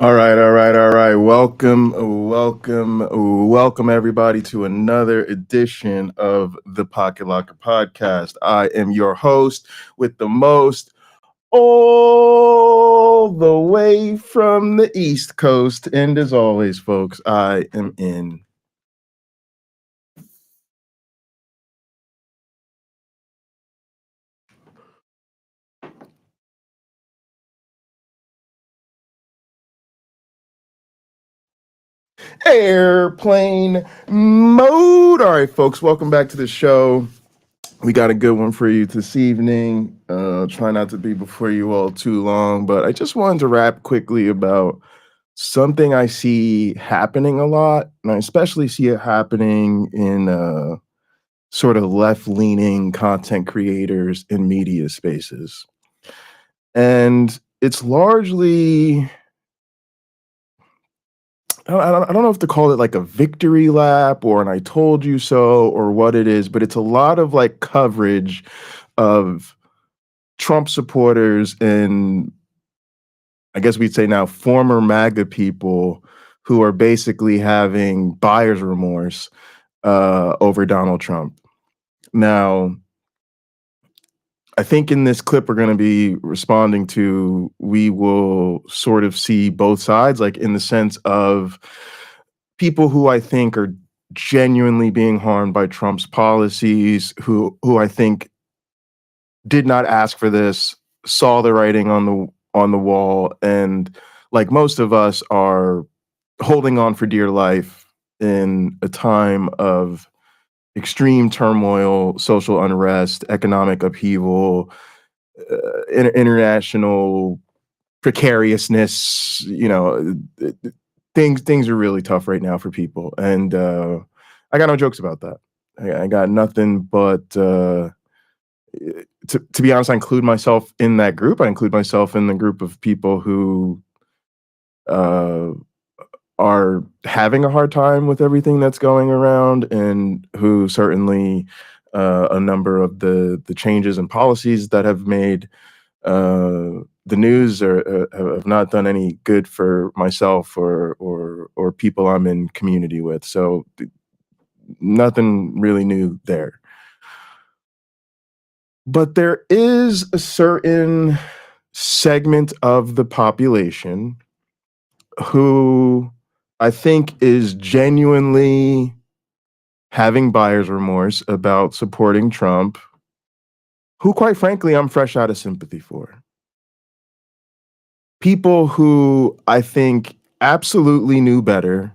All right. Welcome, everybody, to another edition of the Pocket Locker Podcast. I am your host with the most, all the way from the East Coast. And as always, folks, I am in airplane mode. All right, folks, welcome back to the show. We got a good one for you this evening. Try not to be before you all too long, but I just wanted to rap quickly about something I see happening a lot, and I especially see it happening in sort of left-leaning content creators in media spaces. And it's largely, I don't know if to call it like a victory lap or an I told you so or what it is, but it's a lot of like coverage of Trump supporters and I guess we'd say now former MAGA people who are basically having buyer's remorse over Donald Trump. Now, I think in this clip we're going to be responding to, we will sort of see both sides, like in the sense of people who I think are genuinely being harmed by Trump's policies, who I think did not ask for this, saw the writing on the wall, and like most of us are holding on for dear life in a time of extreme turmoil, social unrest, economic upheaval, international precariousness. You know, things are really tough right now for people, and I got no jokes about that. I got nothing but. To be honest, I include myself in that group. I include myself in the group of people who are having a hard time with everything that's going around, and who certainly a number of the changes and policies that have made the news or have not done any good for myself or people I'm in community with. So nothing really new there. But there is a certain segment of the population who I think is genuinely having buyer's remorse about supporting Trump, who, quite frankly, I'm fresh out of sympathy for. People who I think absolutely knew better,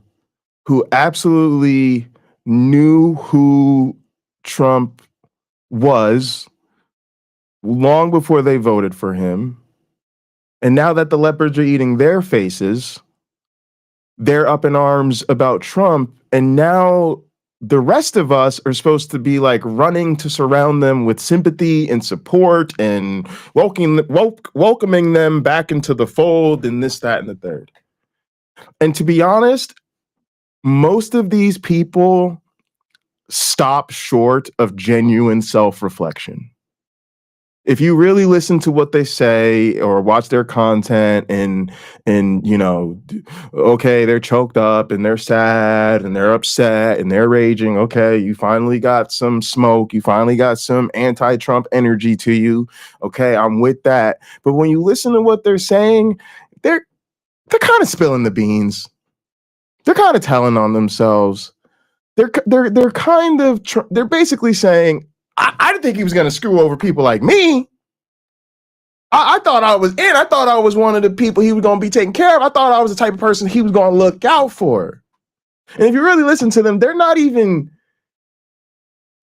who absolutely knew who Trump was long before they voted for him. And now that the leopards are eating their faces, they're up in arms about Trump. And now the rest of us are supposed to be like running to surround them with sympathy and support and welcoming them back into the fold and this, that, and the third. And to be honest, most of these people stop short of genuine self-reflection. If you really listen to what they say or watch their content and you know, okay, they're choked up and they're sad and they're upset and they're raging. Okay, you finally got some smoke. You finally got some anti-Trump energy to you. Okay, I'm with that. But when you listen to what they're saying, they're kind of spilling the beans. They're kind of telling on themselves. They're kind of they're basically saying, I didn't think he was going to screw over people like me. I thought I was in. I thought I was one of the people he was going to be taking care of. I thought I was the type of person he was going to look out for. And if you really listen to them, they're not even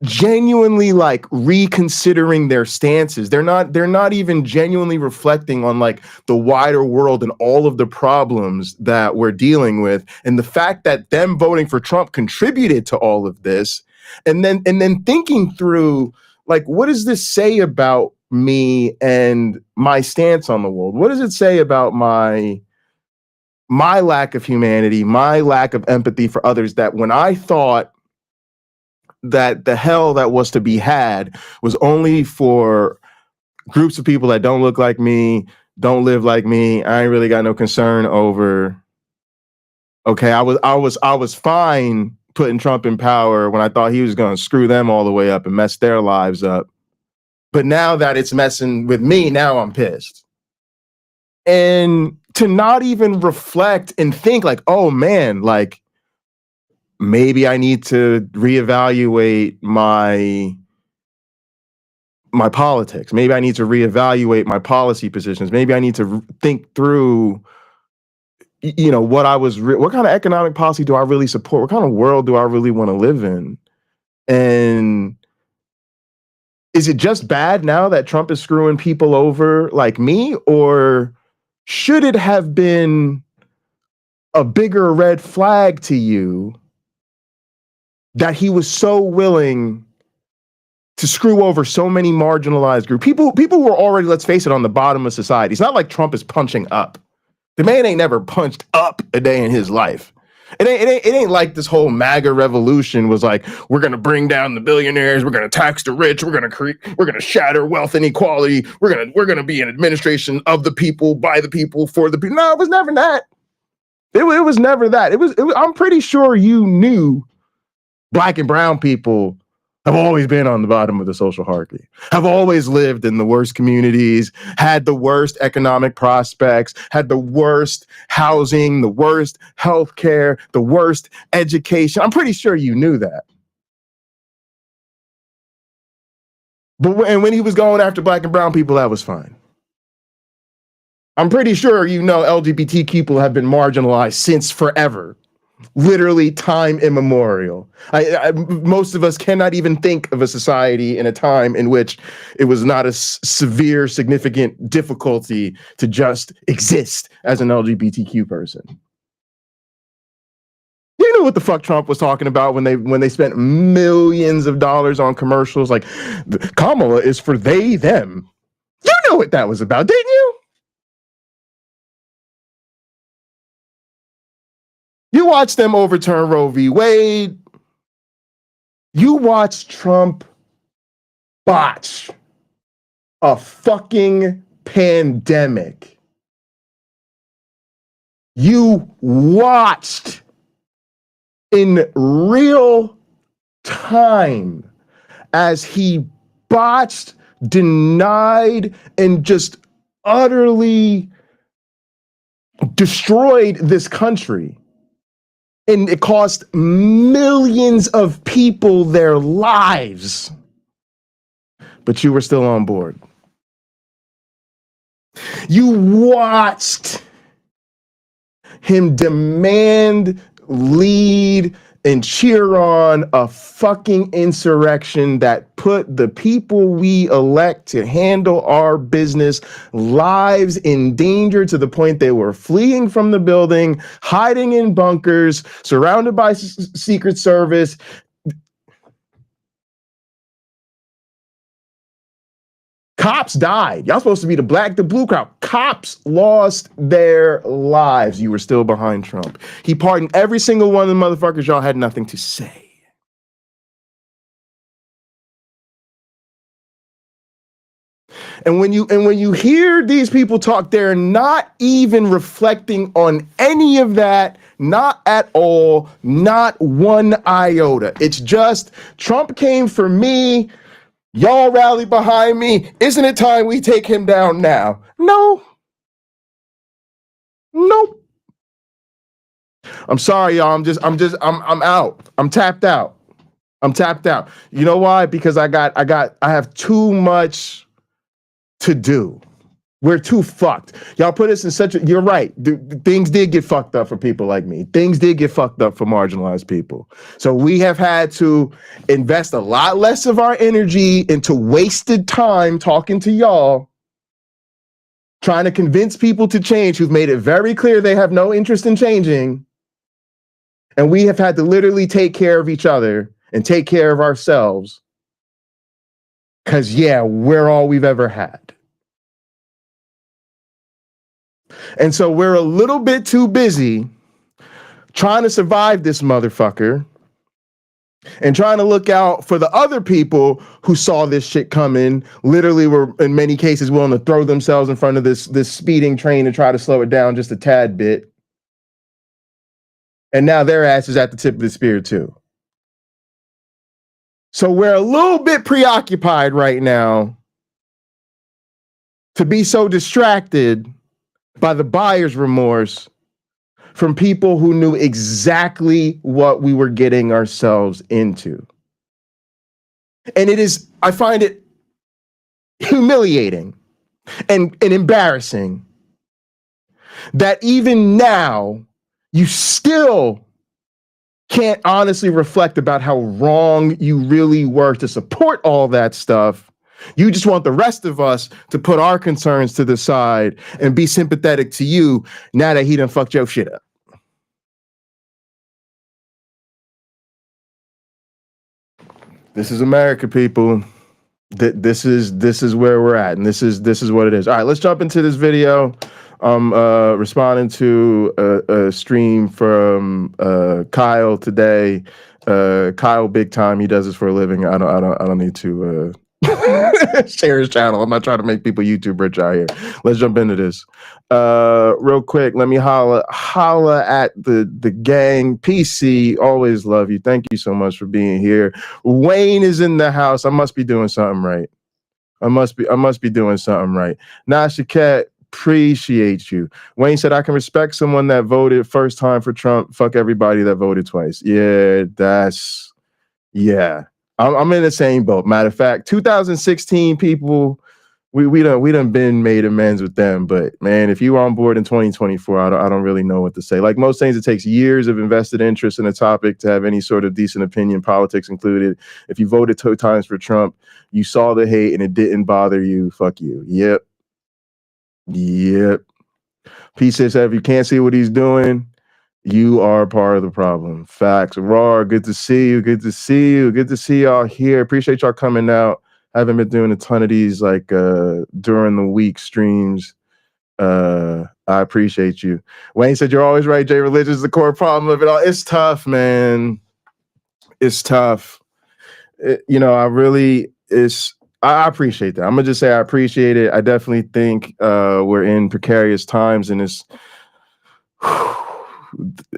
genuinely like reconsidering their stances. They're not even genuinely reflecting on like the wider world and all of the problems that we're dealing with, and the fact that them voting for Trump contributed to all of this. And then thinking through, like, what does this say about me and my stance on the world? What does it say about my lack of humanity, my lack of empathy for others, that when I thought that the hell that was to be had was only for groups of people that don't look like me, don't live like me. I ain't really got no concern over. Okay, I was fine putting Trump in power when I thought he was going to screw them all the way up and mess their lives up. But now that it's messing with me, now I'm pissed. And to not even reflect and think like, oh man, like maybe I need to reevaluate my politics. Maybe I need to reevaluate my policy positions. Maybe I need to think through, you know, what kind of economic policy do I really support? What kind of world do I really want to live in? And is it just bad now that Trump is screwing people over like me? Or should it have been a bigger red flag to you that he was so willing to screw over so many marginalized groups? People were already, let's face it, on the bottom of society. It's not like Trump is punching up. The man ain't never punched up a day in his life. It ain't like this whole MAGA revolution was like, we're gonna bring down the billionaires, we're gonna tax the rich, we're gonna shatter wealth inequality, we're gonna be an administration of the people, by the people, for the people. No, it was never that. It was never that. It was. I'm pretty sure you knew Black and brown people have always been on the bottom of the social hierarchy, have always lived in the worst communities, had the worst economic prospects, had the worst housing, the worst healthcare, the worst education. I'm pretty sure you knew that. But when he was going after Black and brown people, that was fine. I'm pretty sure you know LGBT people have been marginalized since forever. Literally time immemorial. Most of us cannot even think of a society in a time in which it was not a severe, significant difficulty to just exist as an LGBTQ person. You know what the fuck Trump was talking about when they spent millions of dollars on commercials like Kamala is for they, them. You know what that was about, didn't you? You watched them overturn Roe v. Wade. You watched Trump botch a fucking pandemic. You watched in real time as he botched, denied, and just utterly destroyed this country. And it cost millions of people their lives. But you were still on board. You watched him demand, lead, and cheer on a fucking insurrection that put the people we elect to handle our business lives in danger to the point they were fleeing from the building, hiding in bunkers, surrounded by Secret Service. Cops died. Y'all supposed to be the blue crowd. Cops lost their lives. You were still behind Trump. He pardoned every single one of the motherfuckers y'all had nothing to say. And when you hear these people talk, they're not even reflecting on any of that, not at all, not one iota. It's just Trump came for me. Y'all rally behind me. Isn't it time we take him down now? No. Nope. I'm sorry, y'all. I'm out. I'm tapped out. I'm tapped out. You know why? Because I have too much to do. We're too fucked. Y'all put us in such a, you're right. Things did get fucked up for people like me. Things did get fucked up for marginalized people. So we have had to invest a lot less of our energy into wasted time talking to y'all, trying to convince people to change who've made it very clear they have no interest in changing. And we have had to literally take care of each other and take care of ourselves. Because, yeah, we're all we've ever had. And so we're a little bit too busy trying to survive this motherfucker and trying to look out for the other people who saw this shit coming, literally were in many cases willing to throw themselves in front of this speeding train to try to slow it down just a tad bit. And now their ass is at the tip of the spear too. So we're a little bit preoccupied right now to be so distracted by the buyer's remorse from people who knew exactly what we were getting ourselves into. And it is, I find it humiliating and embarrassing that even now you still can't honestly reflect about how wrong you really were to support all that stuff. You just want the rest of us to put our concerns to the side and be sympathetic to you now that he done fucked your shit up. This is America, people. This is where we're at, and this is what it is. All right, let's jump into this video. I'm responding to a stream from Kyle today. Kyle, big time. He does this for a living. I don't need to share his channel. I'm not trying to make people YouTube rich out here. Let's jump into this real quick. Let me holla at the gang. PC, always love you. Thank you so much for being here. Wayne is in the house. I must be doing something right. I must be doing something right. Nasha Cat, appreciate you. Wayne said, I can respect someone that voted first time for Trump. Fuck everybody that voted twice. Yeah, yeah. I'm in the same boat. Matter of fact, 2016 people, we done been made amends with them. But man, if you were on board in 2024, I don't really know what to say. Like most things, it takes years of invested interest in a topic to have any sort of decent opinion, politics included. If you voted 2 times for Trump, you saw the hate and it didn't bother you. Fuck you. Yep. P says, if you can't see what he's doing, you are part of the problem. Facts. Raw, good to see you. Good to see you. Good to see y'all here. Appreciate y'all coming out. Haven't been doing a ton of these like during the week streams. I appreciate you. Wayne said, you're always right, Jay. Religion is the core problem of it all. It's tough, man. It's tough. I appreciate that. I'm gonna just say I appreciate it. I definitely think we're in precarious times, and it's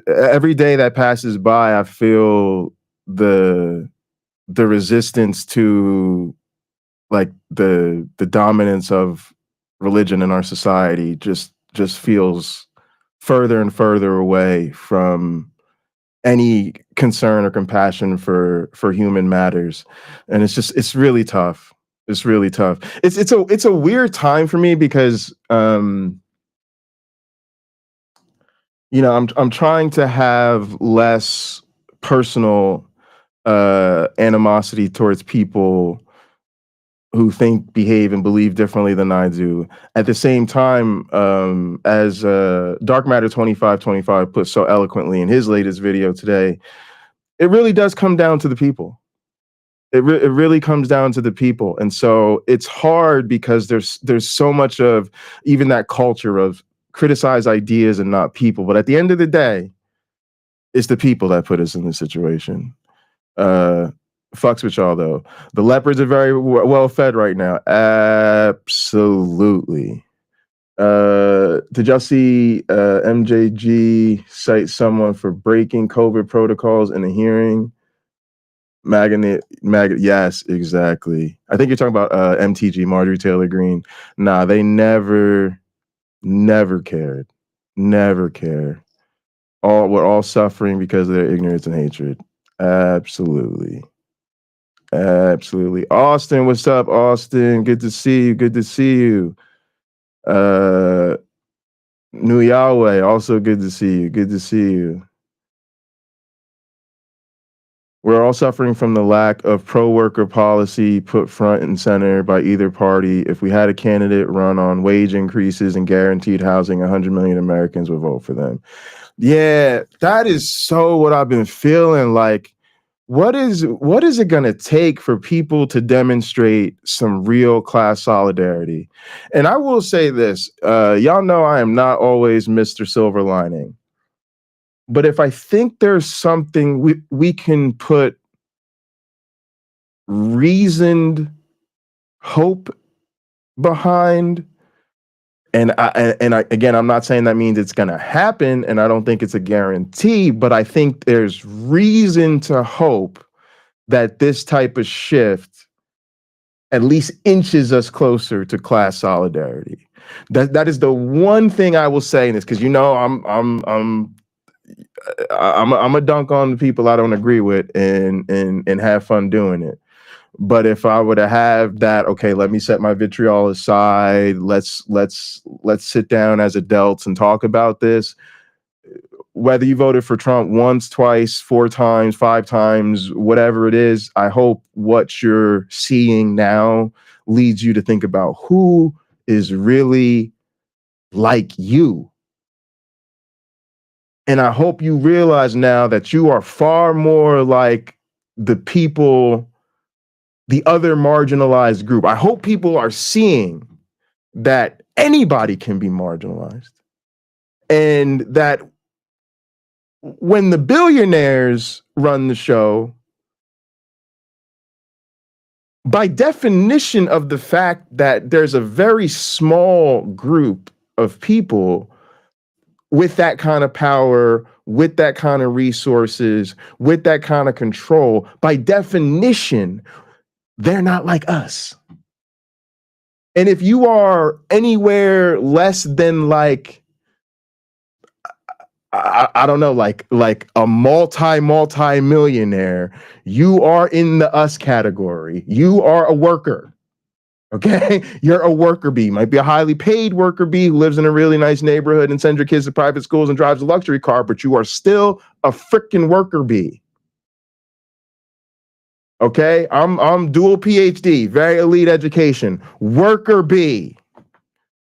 every day that passes by, I feel the resistance to like the dominance of religion in our society just feels further and further away from any concern or compassion for human matters. And it's really tough. It's really tough. It's a weird time for me because I'm trying to have less personal animosity towards people who think, behave, and believe differently than I do. At the same time, as Dark Matter 2525 put so eloquently in his latest video today, it really does come down to the people. It really comes down to the people. And so it's hard because there's so much of even that culture of criticize ideas and not people. But at the end of the day, it's the people that put us in this situation. Fucks with y'all though. The leopards are very well fed right now. Absolutely. Did y'all see MJG cite someone for breaking COVID protocols in a hearing? Magnet, yes, exactly. I think you're talking about MTG, Marjorie Taylor Greene. Nah, they never cared. Never care. We're all suffering because of their ignorance and hatred. Absolutely. Absolutely. Austin, what's up, Austin? Good to see you. Good to see you. New Yahweh, also good to see you. Good to see you. We're all suffering from the lack of pro-worker policy put front and center by either party. If we had a candidate run on wage increases and guaranteed housing, 100 million Americans would vote for them. Yeah, that is so what I've been feeling like. What is it going to take for people to demonstrate some real class solidarity? And I will say this, y'all know I am not always Mr. Silver Lining. But if I think there's something we can put reasoned hope behind. And again, I'm not saying that means it's going to happen, and I don't think it's a guarantee, but I think there's reason to hope that this type of shift at least inches us closer to class solidarity. That is the one thing I will say in this, because I'm a dunk on the people I don't agree with and have fun doing it. But if I were to have that, okay, let me set my vitriol aside. Let's sit down as adults and talk about this. Whether you voted for Trump once, twice, 4 times, 5 times, whatever it is, I hope what you're seeing now leads you to think about who is really like you. And I hope you realize now that you are far more like the people, the other marginalized group. I hope people are seeing that anybody can be marginalized, and that when the billionaires run the show, by definition of the fact that there's a very small group of people with that kind of power, with that kind of resources, with that kind of control, by definition, they're not like us. And if you are anywhere less than like, I don't know, like a multi-millionaire, you are in the us category. You are a worker. Okay, you're a worker bee. Might be a highly paid worker bee who lives in a really nice neighborhood and sends your kids to private schools and drives a luxury car, but you are still a freaking worker bee. Okay, I'm dual PhD, very elite education, worker bee.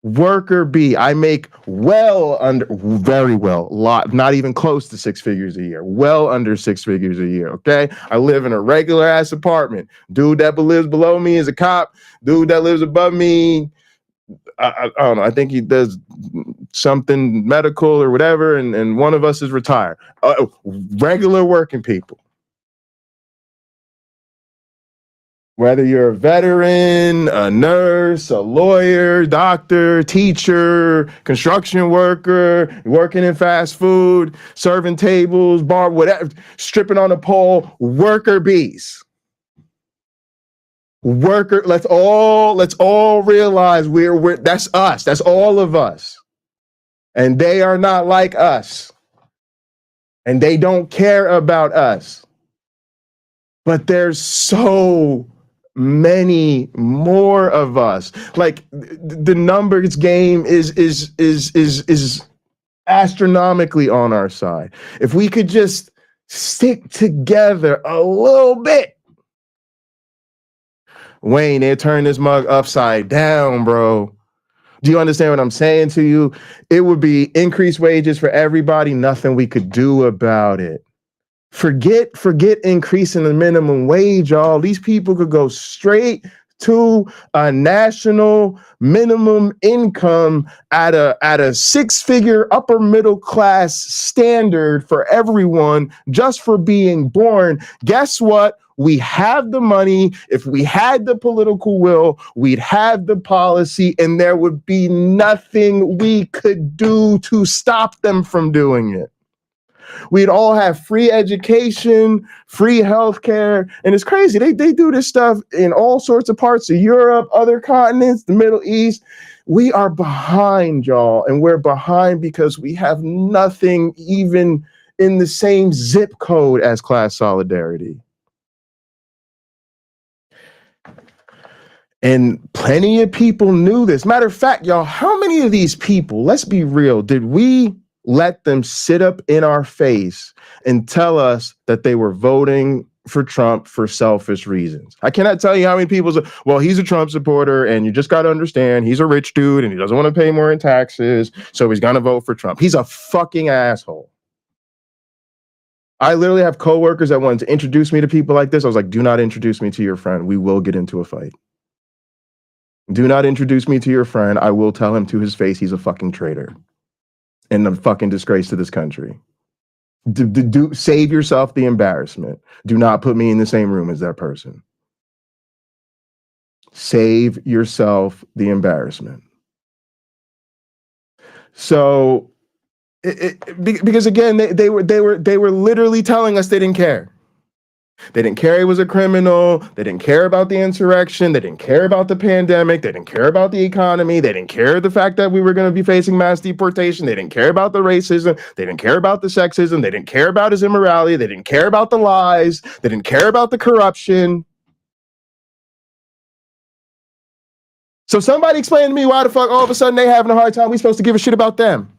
Worker bee. I make very well, not even close to 6 figures a year, well under 6 figures a year. Okay. I live in a regular ass apartment. Dude that lives below me is a cop. Dude that lives above me, I don't know. I think he does something medical or whatever. And one of us is retired. Regular working people. Whether you're a veteran, a nurse, a lawyer, doctor, teacher, construction worker, working in fast food, serving tables, bar, whatever, stripping on a pole, worker bees. Worker, let's all realize we're that's us. That's all of us. And they are not like us. And they don't care about us. But there's so many more of us. Like the numbers game is astronomically on our side. If we could just stick together a little bit, Wayne, they turn this mug upside down, bro. Do you understand what I'm saying to you? It would be increased wages for everybody, nothing we could do about it. Forget increasing the minimum wage, y'all. These people could go straight to a national minimum income at a 6-figure upper middle class standard for everyone just for being born. Guess what? We have the money. If we had the political will, we'd have the policy, and there would be nothing we could do to stop them from doing it. We'd all have free education, free healthcare, and it's crazy. They do this stuff in all sorts of parts of Europe, other continents, the Middle East. We are behind, y'all, and we're behind because we have nothing even in the same zip code as class solidarity. And plenty of people knew this. Matter of fact, y'all, how many of these people, let's be real, did we let them sit up in our face and tell us that they were voting for Trump for selfish reasons? I cannot tell you how many people say, well, he's a Trump supporter, and you just got to understand he's a rich dude and he doesn't want to pay more in taxes, so he's going to vote for Trump. He's a fucking asshole. I literally have coworkers that wanted to introduce me to people like this. I was like, do not introduce me to your friend. We will get into a fight. Do not introduce me to your friend. I will tell him to his face he's a fucking traitor and a fucking disgrace to this country. Save yourself the embarrassment. Do not put me in the same room as that person. Save yourself the embarrassment. So, because again, they were literally telling us they didn't care. They didn't care he was a criminal. They didn't care about the insurrection. They didn't care about the pandemic. They didn't care about the economy. They didn't care the fact that we were going to be facing mass deportation. They didn't care about the racism. They didn't care about the sexism. They didn't care about his immorality. They didn't care about the lies. They didn't care about the corruption. So somebody explain to me why the fuck all of a sudden they having a hard time. We supposed to give a shit about them.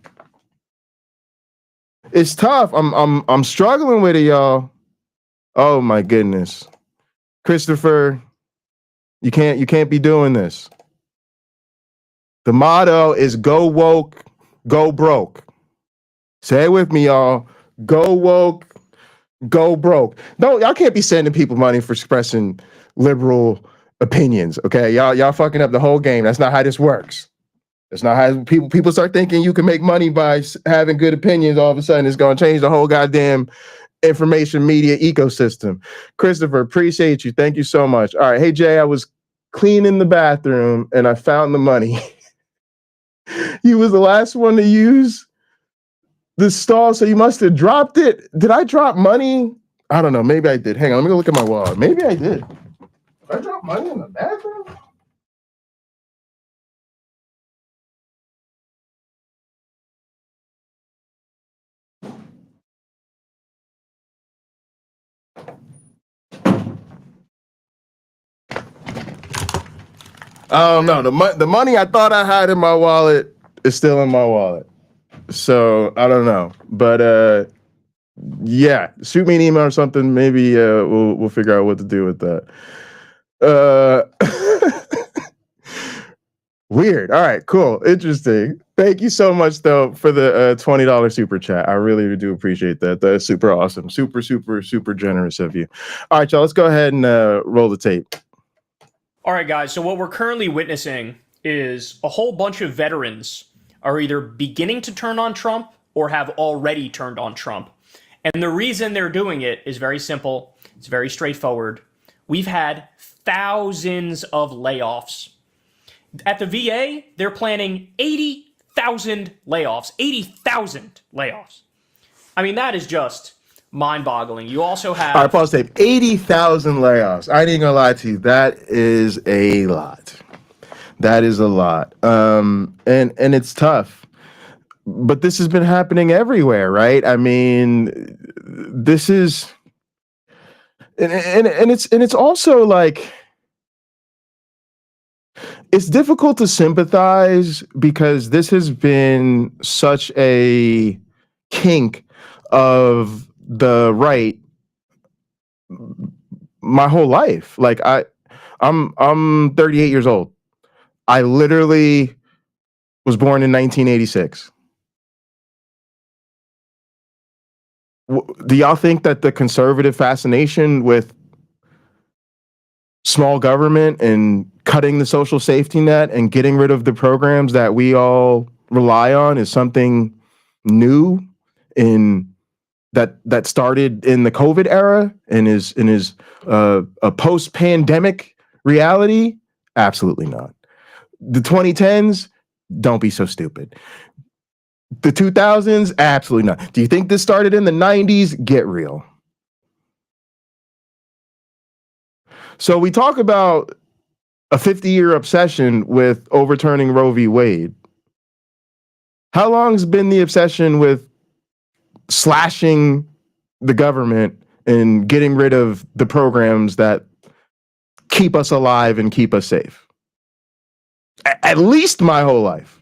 It's tough. I'm struggling with it, y'all. Oh my goodness. Christopher, you can't be doing this. The motto is go woke, go broke. Say it with me, y'all. Go woke, go broke. No, y'all can't be sending people money for expressing liberal opinions. Okay, y'all fucking up the whole game. That's not how this works. That's not how people start thinking you can make money by having good opinions. All of a sudden, it's gonna change the whole goddamn information media ecosystem. Christopher, appreciate you. Thank you so much. All right. Hey, Jay, I was cleaning the bathroom and I found the money. He was the last one to use the stall, so you must have dropped it. Did I drop money? I don't know. Maybe I did. Hang on. Let me go look at my wallet. Maybe I did. Did I drop money in the bathroom? I don't know. The money I thought I had in my wallet is still in my wallet. So I don't know. But yeah, shoot me an email or something. Maybe we'll figure out what to do with that. Weird. All right, cool. Interesting. Thank you so much, though, for the $20 super chat. I really do appreciate that. That's super awesome. Super generous of you. All right, y'all, let's go ahead and roll the tape. All right, guys. So what we're currently witnessing is a whole bunch of veterans are either beginning to turn on Trump or have already turned on Trump. And the reason they're doing it is very simple. It's very straightforward. We've had thousands of layoffs. At the VA, they're planning 80,000 layoffs. 80,000 layoffs. I mean, that is just mind-boggling. You also have... All right, pause tape. 80,000 layoffs. I ain't gonna lie to you. That is a lot. That is a lot. And it's tough. But this has been happening everywhere, right? I mean, this is... And it's also like... It's difficult to sympathize because this has been such a kink of the right my whole life. Like I'm 38 years old. I literally was born in 1986. Do y'all think that the conservative fascination with small government and cutting the social safety net and getting rid of the programs that we all rely on is something new in that started in the COVID era and is a post-pandemic reality? Absolutely not. The 2010s, don't be so stupid. The 2000s, absolutely not. Do you think this started in the 90s? Get real. So we talk about a 50-year obsession with overturning Roe v. Wade. How long's been the obsession with slashing the government and getting rid of the programs that keep us alive and keep us safe? At least my whole life.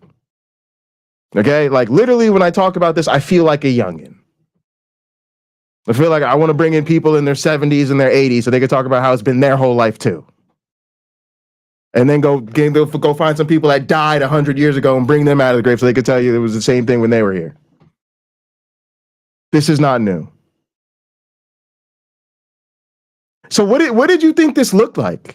Okay? Like literally when I talk about this, I feel like a youngin'. I feel like I want to bring in people in their 70s and their 80s so they can talk about how it's been their whole life too. And then go find some people that died 100 years ago and bring them out of the grave so they could tell you it was the same thing when they were here. This is not new. So what did you think this looked like?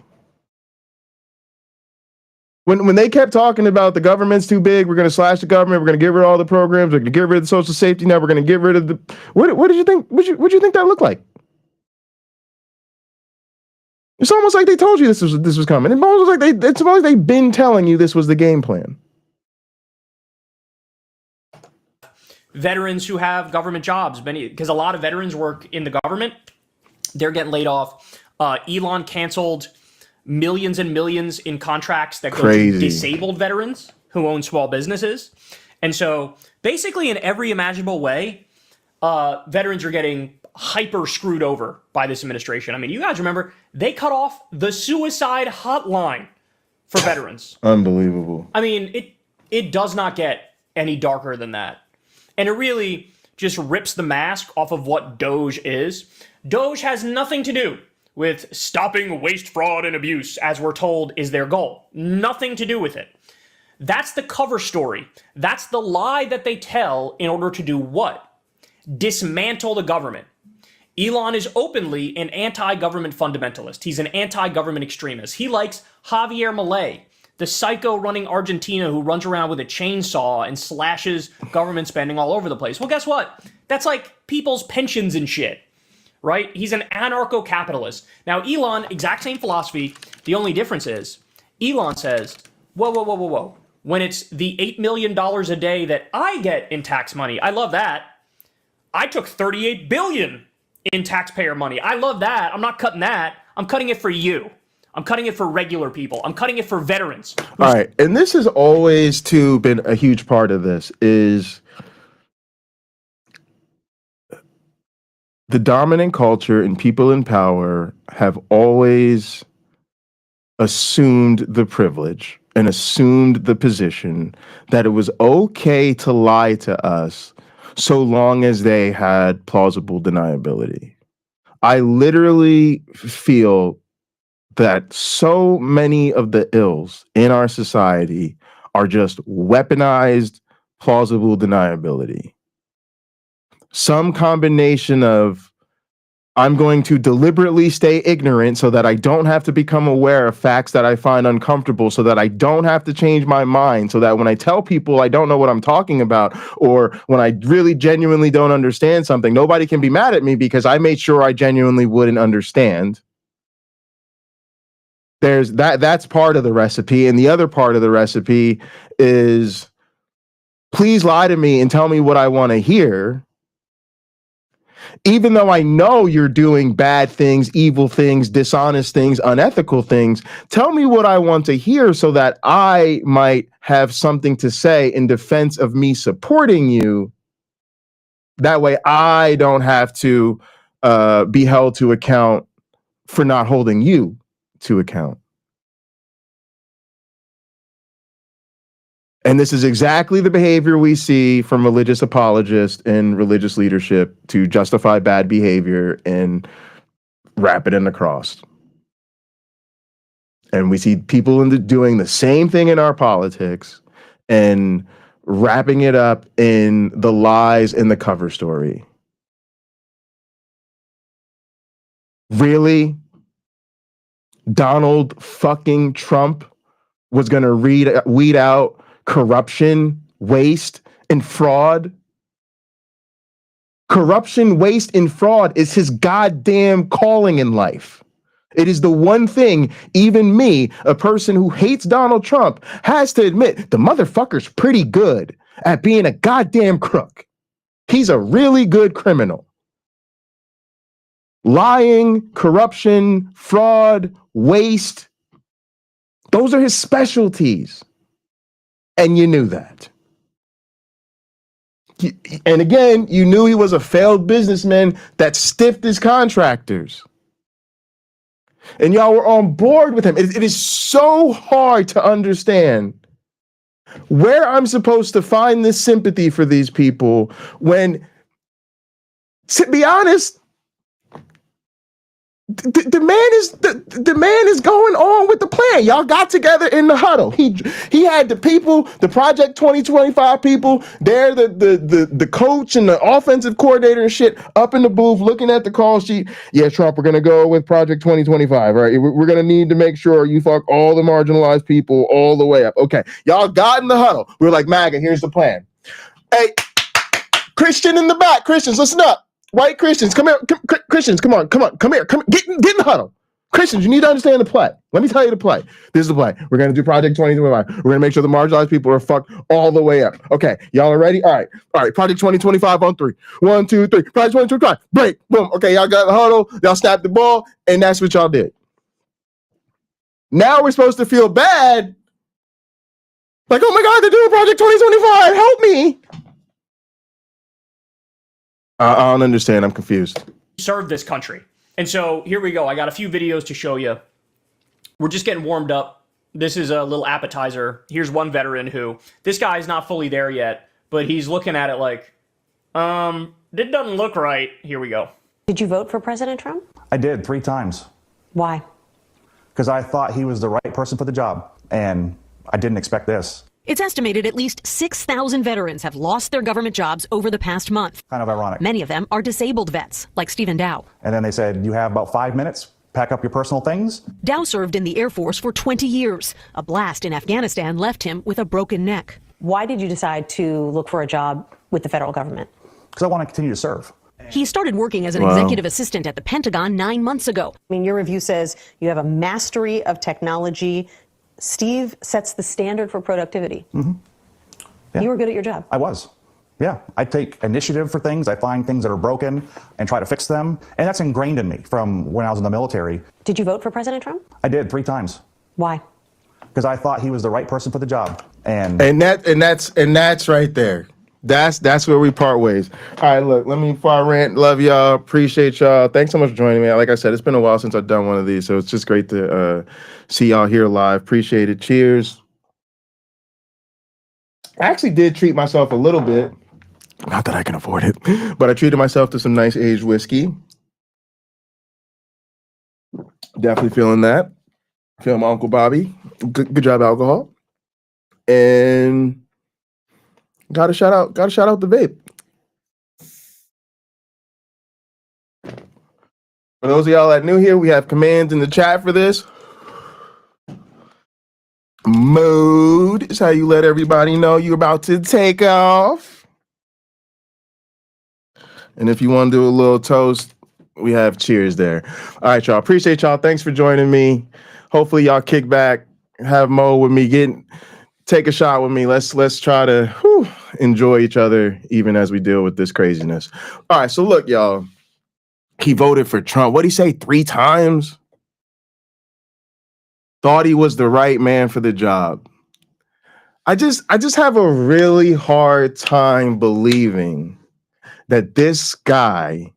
When they kept talking about the government's too big, we're going to slash the government, we're going to get rid of all the programs, we're going to get rid of the social safety net, we're going to get rid of the... What did you think? What did you think that looked like? It's almost like they told you this was coming. It's almost like they've been telling you this was the game plan. Veterans who have government jobs, because a lot of veterans work in the government, they're getting laid off. Elon canceled millions and millions in contracts that go to disabled veterans who own small businesses. And so basically in every imaginable way, veterans are getting hyper screwed over by this administration. I mean, you guys remember, they cut off the suicide hotline for veterans. Unbelievable. I mean, it does not get any darker than that. And it really just rips the mask off of what Doge is. Doge has nothing to do with stopping waste, fraud, and abuse, as we're told is their goal. Nothing to do with it. That's the cover story. That's the lie that they tell in order to do what? Dismantle the government. Elon is openly an anti-government fundamentalist. He's an anti-government extremist. He likes Javier Milei, the psycho running Argentina who runs around with a chainsaw and slashes government spending all over the place. Well, guess what? That's like people's pensions and shit, right? He's an anarcho-capitalist. Now, Elon, exact same philosophy. The only difference is Elon says, whoa. When it's the $8 million a day that I get in tax money, I love that. I took $38 billion in taxpayer money. I love that. I'm not cutting that. I'm cutting it for you. I'm cutting it for regular people. I'm cutting it for veterans. All right. And this has always, too, been a huge part of this is the dominant culture and people in power have always assumed the privilege and assumed the position that it was okay to lie to us so long as they had plausible deniability. I literally feel that so many of the ills in our society are just weaponized plausible deniability. Some combination of I'm going to deliberately stay ignorant so that I don't have to become aware of facts that I find uncomfortable, so that I don't have to change my mind, so that when I tell people I don't know what I'm talking about, or when I really genuinely don't understand something, nobody can be mad at me because I made sure I genuinely wouldn't understand. There's that's part of the recipe. And the other part of the recipe is please lie to me and tell me what I want to hear. Even though I know you're doing bad things, evil things, dishonest things, unethical things, tell me what I want to hear so that I might have something to say in defense of me supporting you. That way I don't have to be held to account for not holding you to account. And this is exactly the behavior we see from religious apologists and religious leadership to justify bad behavior and wrap it in the cross. And we see people doing the same thing in our politics and wrapping it up in the lies in the cover story. Really? Donald fucking Trump was going to weed out corruption, waste, and fraud? Corruption, waste, and fraud is his goddamn calling in life. It is the one thing even me, a person who hates Donald Trump, has to admit the motherfucker's pretty good at being a goddamn crook. He's a really good criminal. Lying, corruption, fraud, waste, those are his specialties. And you knew that. And again, you knew he was a failed businessman that stiffed his contractors. And y'all were on board with him. It is so hard to understand where I'm supposed to find this sympathy for these people when, to be honest, the man is going on with the plan. Y'all got together in the huddle. He had the people, the Project 2025 people, there, the coach and the offensive coordinator and shit up in the booth looking at the call sheet. Yeah, Trump, we're gonna go with Project 2025. All right, we're gonna need to make sure you fuck all the marginalized people all the way up. Okay, y'all got in the huddle. We're like, MAGA, here's the plan. Hey, Christian in the back, Christians, listen up. White Christians, come here. Christians, come on, come here. Get in the huddle. Christians, you need to understand the play. Let me tell you the play. This is the play. We're going to do Project 2025. We're going to make sure the marginalized people are fucked all the way up. Okay, y'all are ready? All right. Project 2025 on 3. 1, 2, 3. Project 2025. Break. Boom. Okay, y'all got the huddle. Y'all snapped the ball, and that's what y'all did. Now we're supposed to feel bad. Like, oh my God, they're doing Project 2025. Help me. I don't understand. I'm confused. Serve this country. And so here we go. I got a few videos to show you. We're just getting warmed up. This is a little appetizer. Here's one veteran who, this guy's not fully there yet, but he's looking at it like, it doesn't look right. Here we go. Did you vote for President Trump? I did 3 times. Why? Because I thought he was the right person for the job, and I didn't expect this. It's estimated at least 6,000 veterans have lost their government jobs over the past month. Kind of ironic. Many of them are disabled vets, like Stephen Dow. And then they said, you have about 5 minutes, pack up your personal things. Dow served in the Air Force for 20 years. A blast in Afghanistan left him with a broken neck. Why did you decide to look for a job with the federal government? Because I want to continue to serve. He started working as an executive assistant at the Pentagon 9 months ago. I mean, your review says you have a mastery of technology. Steve sets the standard for productivity. Mm-hmm. Yeah. You were good at your job. I was. Yeah. I take initiative for things. I find things that are broken and try to fix them. And that's ingrained in me from when I was in the military. Did you vote for President Trump? I did 3 times. Why? Because I thought he was the right person for the job. And that's right there. That's where we part ways. All right, look, let me far rant. Love y'all. Appreciate y'all. Thanks so much for joining me. Like I said, it's been a while since I've done one of these, so it's just great to see y'all here live. Appreciate it. Cheers. I actually did treat myself a little bit. Not that I can afford it, but I treated myself to some nice aged whiskey. Definitely feeling that. Feeling my Uncle Bobby. Good job, alcohol. And gotta shout out the vape. For those of y'all that new here, we have commands in the chat for this. Mode is how you let everybody know you're about to take off. And if you want to do a little toast, we have cheers there. All right, y'all. Appreciate y'all. Thanks for joining me. Hopefully y'all kick back, have Mo with me, take a shot with me. Let's try to enjoy each other even as we deal with this craziness. All right, so look, y'all. He voted for Trump. What'd he say? 3 times? Thought he was the right man for the job. I just have a really hard time believing that this guy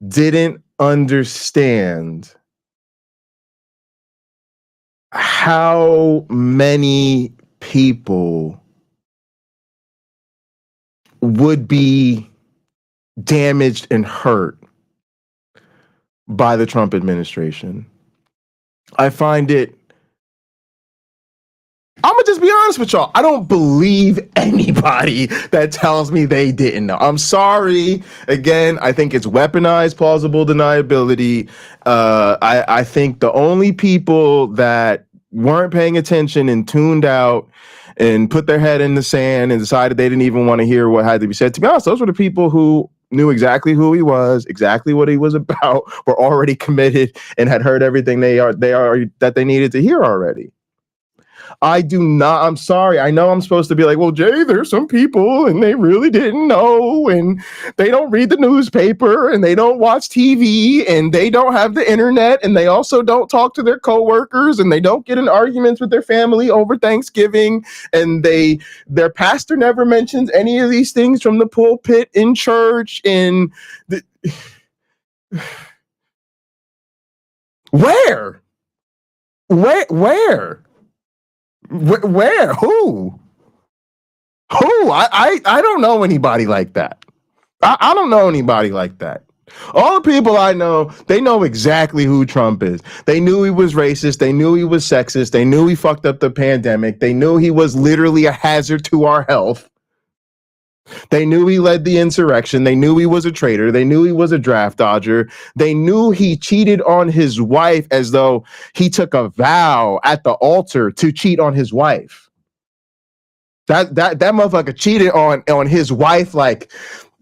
didn't understand how many people would be damaged and hurt by the Trump administration. I find it, I'm gonna just be honest with y'all. I don't believe anybody that tells me they didn't know. I'm sorry. Again, I think it's weaponized plausible deniability. I think the only people that weren't paying attention and tuned out and put their head in the sand and decided they didn't even want to hear what had to be said, to be honest, those were the people who knew exactly who he was, exactly what he was about, were already committed and had heard everything that they needed to hear already. I'm sorry. I know I'm supposed to be like, well, Jay, there's some people and they really didn't know and they don't read the newspaper and they don't watch TV and they don't have the internet and they also don't talk to their coworkers and they don't get in arguments with their family over Thanksgiving and their pastor never mentions any of these things from the pulpit in church. And where? Who? I don't know anybody like that. I don't know anybody like that. All the people I know, they know exactly who Trump is. They knew he was racist. They knew he was sexist. They knew he fucked up the pandemic. They knew he was literally a hazard to our health. They knew he led the insurrection. They knew he was a traitor. They knew he was a draft dodger. They knew he cheated on his wife as though he took a vow at the altar to cheat on his wife. That motherfucker cheated on his wife like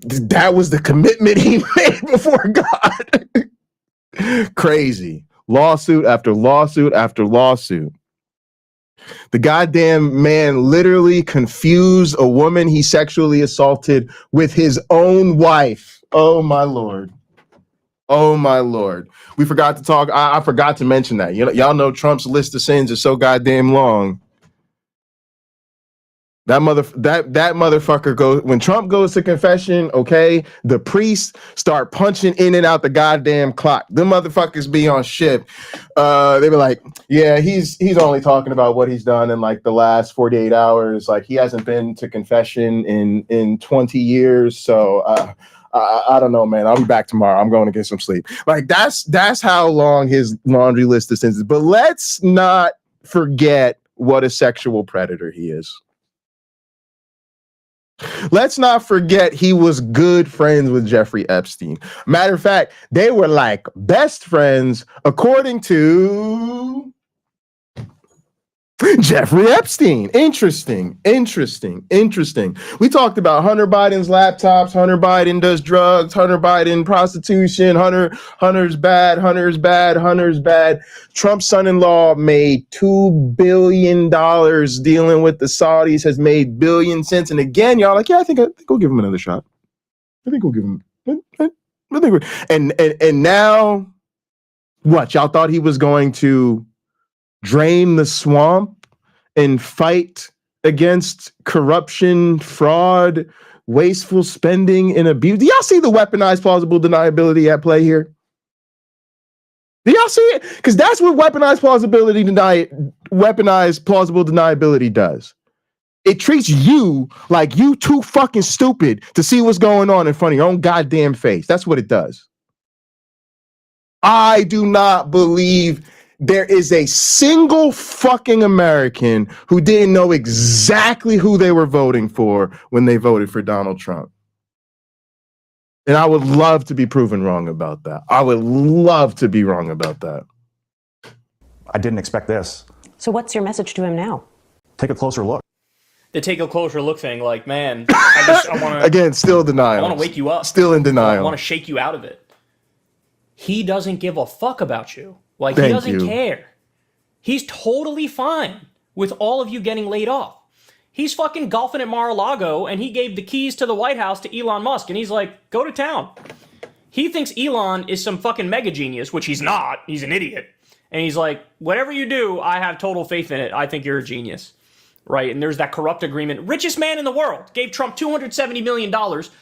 that was the commitment he made before God. Crazy. Lawsuit after lawsuit after lawsuit. The goddamn man literally confused a woman he sexually assaulted with his own wife. Oh my Lord. Oh my Lord. We forgot to talk. I forgot to mention that. Y'all know Trump's list of sins is so goddamn long. That motherfucker goes when Trump goes to confession, okay, the priests start punching in and out the goddamn clock. Them motherfuckers be on ship. They be like, yeah, he's only talking about what he's done in like the last 48 hours. Like he hasn't been to confession in 20 years. So I don't know, man. I'll be back tomorrow. I'm going to get some sleep. Like that's how long his laundry list of sins is. But let's not forget what a sexual predator he is. Let's not forget he was good friends with Jeffrey Epstein. Matter of fact, they were like best friends according to Jeffrey Epstein. Interesting. We talked about Hunter Biden's laptops. Hunter Biden does drugs. Hunter Biden prostitution. Hunter's bad. Trump's son-in-law made $2 billion dealing with the Saudis, has made billion cents. And again, y'all like, yeah, I think we'll give him another shot. I think we'll give him. And now, what? Y'all thought he was going to drain the swamp and fight against corruption, fraud, wasteful spending, and abuse? Do y'all see the weaponized plausible deniability at play here? Do y'all see it? Because that's what weaponized plausible deniability does. It treats you like you too fucking stupid to see what's going on in front of your own goddamn face. That's what it does. I do not believe there is a single fucking American who didn't know exactly who they were voting for when they voted for Donald Trump. And I would love to be proven wrong about that. I would love to be wrong about that. I didn't expect this. So what's your message to him now? Take a closer look. The take a closer look thing, like, man, I want to... Again, still denial. I want to wake you up. Still in denial. I want to shake you out of it. He doesn't give a fuck about you. Like, Thank he doesn't you. care. He's totally fine with all of you getting laid off. He's fucking golfing at Mar-a-Lago, and he gave the keys to the White House to Elon Musk, and he's like, go to town. He thinks Elon is some fucking mega genius, which he's not. He's an idiot. And he's like, whatever you do, I have total faith in it. I think you're a genius. Right? And there's that corrupt agreement. Richest man in the world gave Trump $270 million,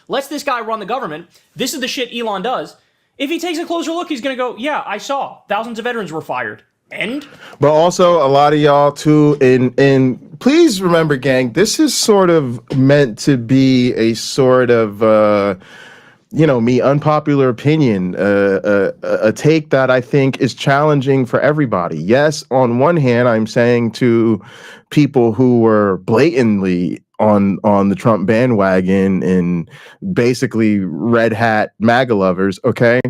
lets this guy run the government. This is the shit Elon does. If he takes a closer look, he's going to go, yeah, I saw. Thousands of veterans were fired. End. But also, a lot of y'all, too, and please remember, gang, this is sort of meant to be a sort of, unpopular opinion, a take that I think is challenging for everybody. Yes, on one hand, I'm saying to people who were blatantly on the Trump bandwagon and basically red hat MAGA lovers, okay,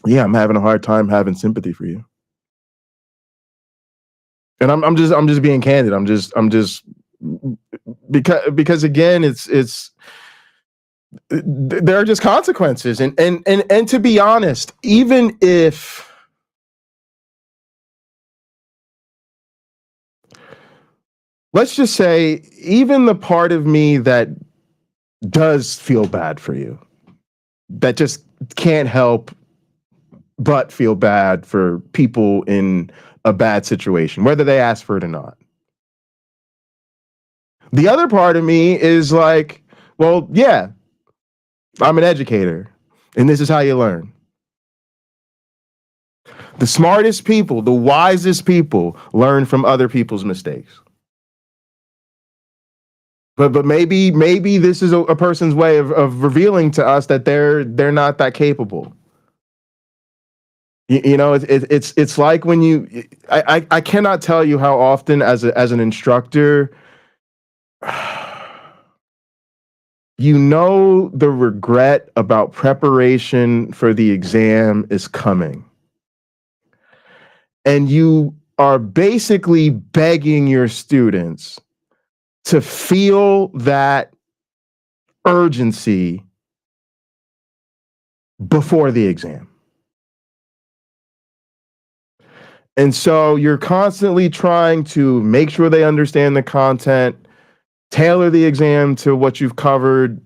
yeah, I'm having a hard time having sympathy for you. And I'm just being candid. I'm just because again, it's there are just consequences, and to be honest, even if let's just say, even the part of me that does feel bad for you, that just can't help but feel bad for people in a bad situation, whether they ask for it or not. The other part of me is like, well, yeah, I'm an educator, and this is how you learn. The smartest people, the wisest people learn from other people's mistakes. But maybe this is a person's way of revealing to us that they're not that capable. It's like when I cannot tell you how often as an instructor, the regret about preparation for the exam is coming. And you are basically begging your students to feel that urgency before the exam. And so you're constantly trying to make sure they understand the content, tailor the exam to what you've covered,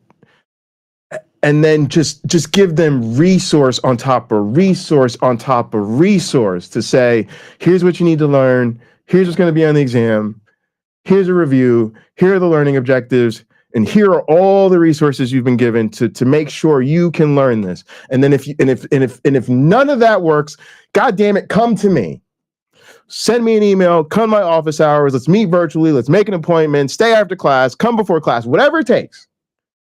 and then just give them resource on top of resource on top of resource to say, here's what you need to learn, here's what's going to be on the exam, here's a review, here are the learning objectives, and here are all the resources you've been given to make sure you can learn this. And then if none of that works, God damn it, come to me. Send me an email, come to my office hours, let's meet virtually, let's make an appointment, stay after class, come before class, whatever it takes.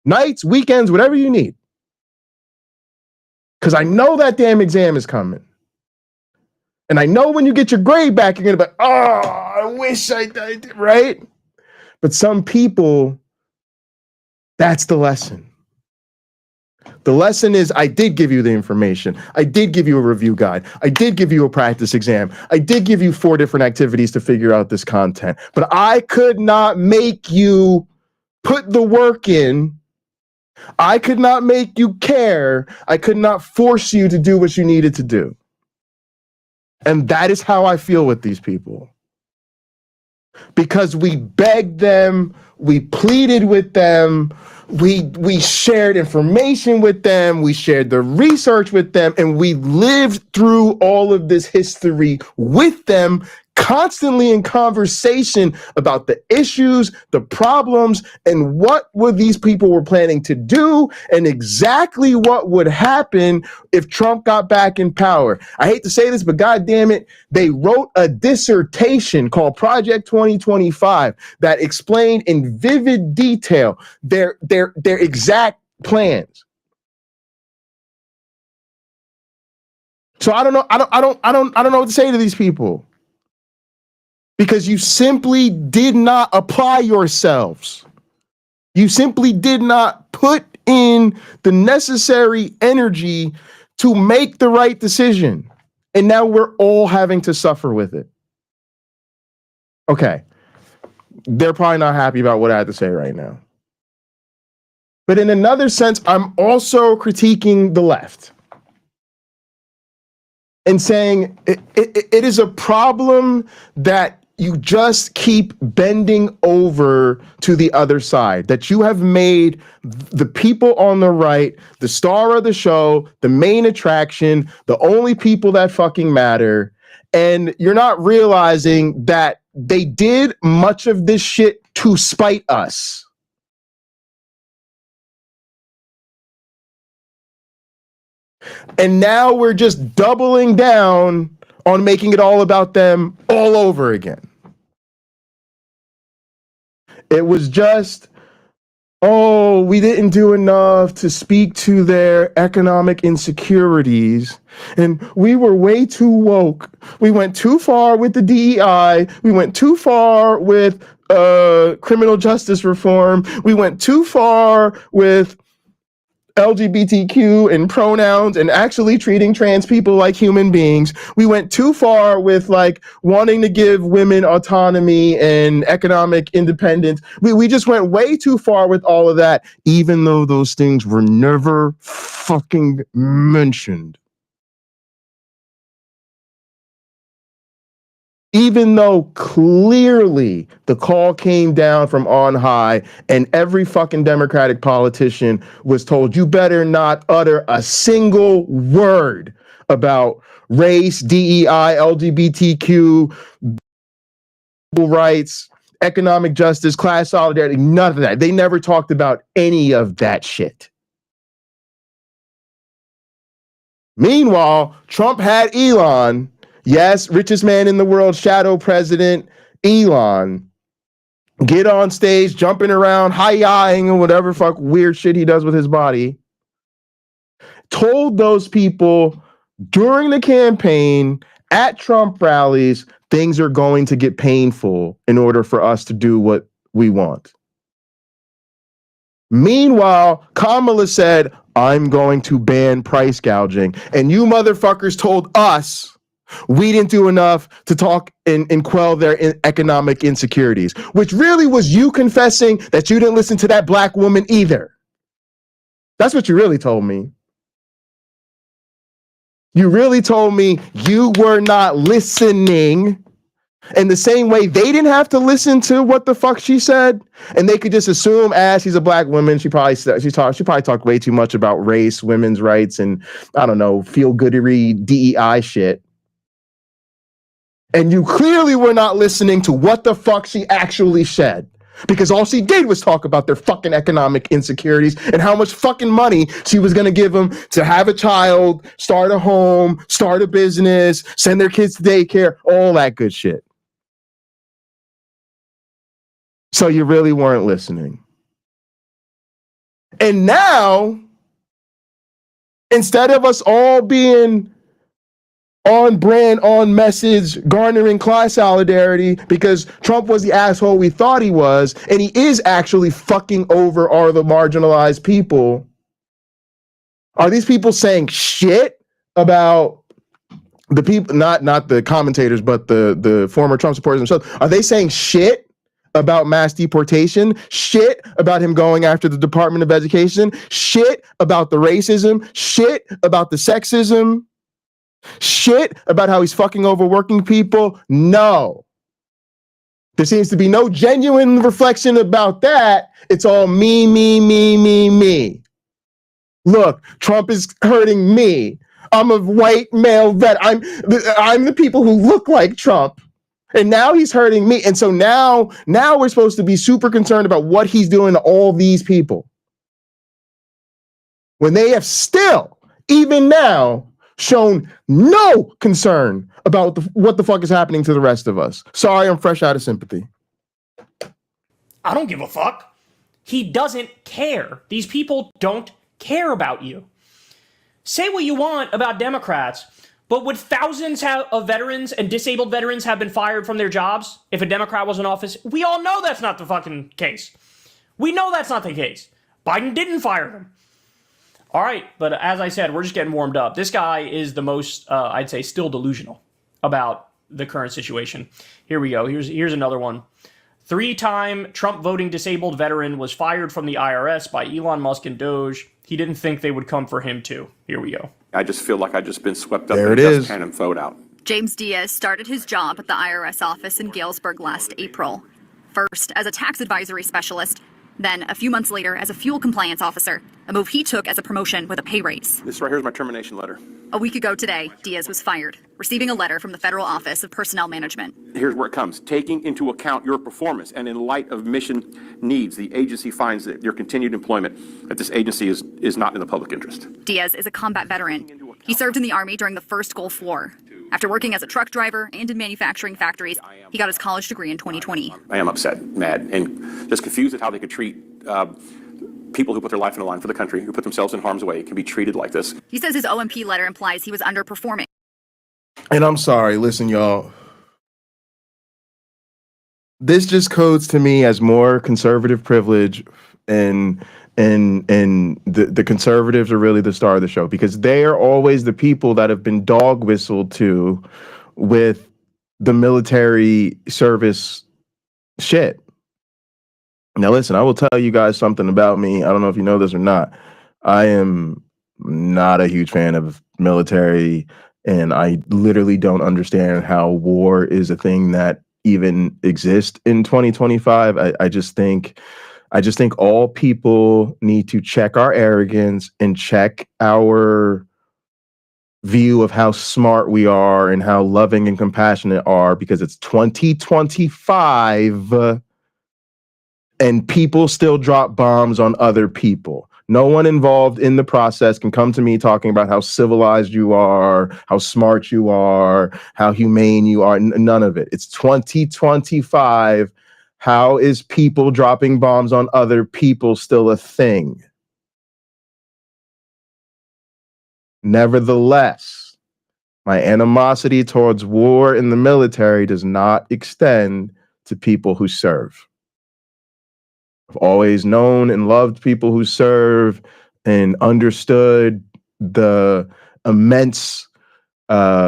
Nights, weekends, whatever you need. Because I know that damn exam is coming. And I know when you get your grade back, you're going to be, oh, I wish I did, right? But some people, that's the lesson. The lesson is, I did give you the information. I did give you a review guide. I did give you a practice exam. I did give you 4 different activities to figure out this content. But I could not make you put the work in. I could not make you care. I could not force you to do what you needed to do. And that is how I feel with these people. Because we begged them, we pleaded with them, we shared information with them, we shared the research with them, and we lived through all of this history with them, constantly in conversation about the issues, the problems, and what these people were planning to do, and exactly what would happen if Trump got back in power. I hate to say this, but God damn it, they wrote a dissertation called Project 2025 that explained in vivid detail their exact plans. So I don't know what to say to these people. Because you simply did not apply yourselves. You simply did not put in the necessary energy to make the right decision. And now we're all having to suffer with it. Okay. They're probably not happy about what I had to say right now. But in another sense, I'm also critiquing the left and saying it is a problem that you just keep bending over to the other side, that you have made the people on the right the star of the show, the main attraction, the only people that fucking matter. And you're not realizing that they did much of this shit to spite us. And now we're just doubling down on making it all about them all over again. It was just, oh, we didn't do enough to speak to their economic insecurities. And we were way too woke. We went too far with the DEI. We went too far with criminal justice reform. We went too far with LGBTQ and pronouns and actually treating trans people like human beings. We went too far with like wanting to give women autonomy and economic independence. We just went way too far with all of that, even though those things were never fucking mentioned. Even though clearly the call came down from on high and every fucking Democratic politician was told, you better not utter a single word about race, DEI, LGBTQ, rights, economic justice, class solidarity, none of that. They never talked about any of that shit. Meanwhile, Trump had Elon, yes, richest man in the world, shadow president, Elon, get on stage, jumping around, hi-yahing, and whatever fuck weird shit he does with his body. Told those people during the campaign at Trump rallies, things are going to get painful in order for us to do what we want. Meanwhile, Kamala said, I'm going to ban price gouging. And you motherfuckers told us we didn't do enough to talk and quell their economic insecurities, which really was you confessing that you didn't listen to that black woman either. That's what you really told me. You really told me you were not listening. In the same way, they didn't have to listen to what the fuck she said, and they could just assume, as she's a black woman, she probably talked way too much about race, women's rights, and I don't know, feel goodery DEI shit. And you clearly were not listening to what the fuck she actually said, because all she did was talk about their fucking economic insecurities and how much fucking money she was going to give them to have a child, start a home, start a business, send their kids to daycare, all that good shit. So you really weren't listening. And now, instead of us all being on brand, on message, garnering class solidarity because Trump was the asshole we thought he was, and he is actually fucking over all the marginalized people, are these people saying shit about the people, not the commentators, but the former Trump supporters themselves? Are they saying shit about mass deportation, shit about him going after the Department of Education, shit about the racism, shit about the sexism, shit about how he's fucking over working people? No. There seems to be no genuine reflection about that. It's all me, me, me, me, me. Look, Trump is hurting me. I'm a white male vet. I'm the people who look like Trump. And now he's hurting me. And so now we're supposed to be super concerned about what he's doing to all these people, when they have still, even now, shown no concern about what the fuck is happening to the rest of us. Sorry, I'm fresh out of sympathy. I don't give a fuck. He doesn't care. These people don't care about you. Say what you want about Democrats, but would thousands of veterans and disabled veterans have been fired from their jobs if a Democrat was in office? We all know that's not the fucking case. We know that's not the case. Biden didn't fire them. All right, but as I said, we're just getting warmed up. This guy is the most, I'd say, still delusional about the current situation. Here we go. Here's another one. 3-time Trump voting disabled veteran was fired from the IRS by Elon Musk and Doge. He didn't think they would come for him too. Here we go. I just feel like I've just been swept up There in it a is. dust pan and thrown out. James Diaz started his job at the IRS office in Galesburg last April. First as a tax advisory specialist, then a few months later as a fuel compliance officer, a move he took as a promotion with a pay raise. This right here is my termination letter. A week ago today, Diaz was fired, receiving a letter from the Federal Office of Personnel Management. Here's where it comes. Taking into account your performance and in light of mission needs, the agency finds that your continued employment at this agency is not in the public interest. Diaz is a combat veteran. He served in the Army during the first Gulf War. After working as a truck driver and in manufacturing factories, he got his college degree in 2020. I am upset, mad, and just confused at how they could treat people who put their life on the line for the country, who put themselves in harm's way, can be treated like this. He says his OMP letter implies he was underperforming. And I'm sorry, listen, y'all. This just codes to me as more conservative privilege, and the conservatives are really the star of the show, because they are always the people that have been dog whistled to with the military service shit. Now, listen, I will tell you guys something about me. I don't know if you know this or not. I am not a huge fan of military, and I literally don't understand how war is a thing that even exists in 2025. I just think all people need to check our arrogance and check our view of how smart we are and how loving and compassionate are, because it's 2025 and people still drop bombs on other people. No one involved in the process can come to me talking about how civilized you are, how smart you are, how humane you are. None of it. It's 2025. How is people dropping bombs on other people still a thing? Nevertheless, my animosity towards war in the military does not extend to people who serve. I've always known and loved people who serve and understood the immense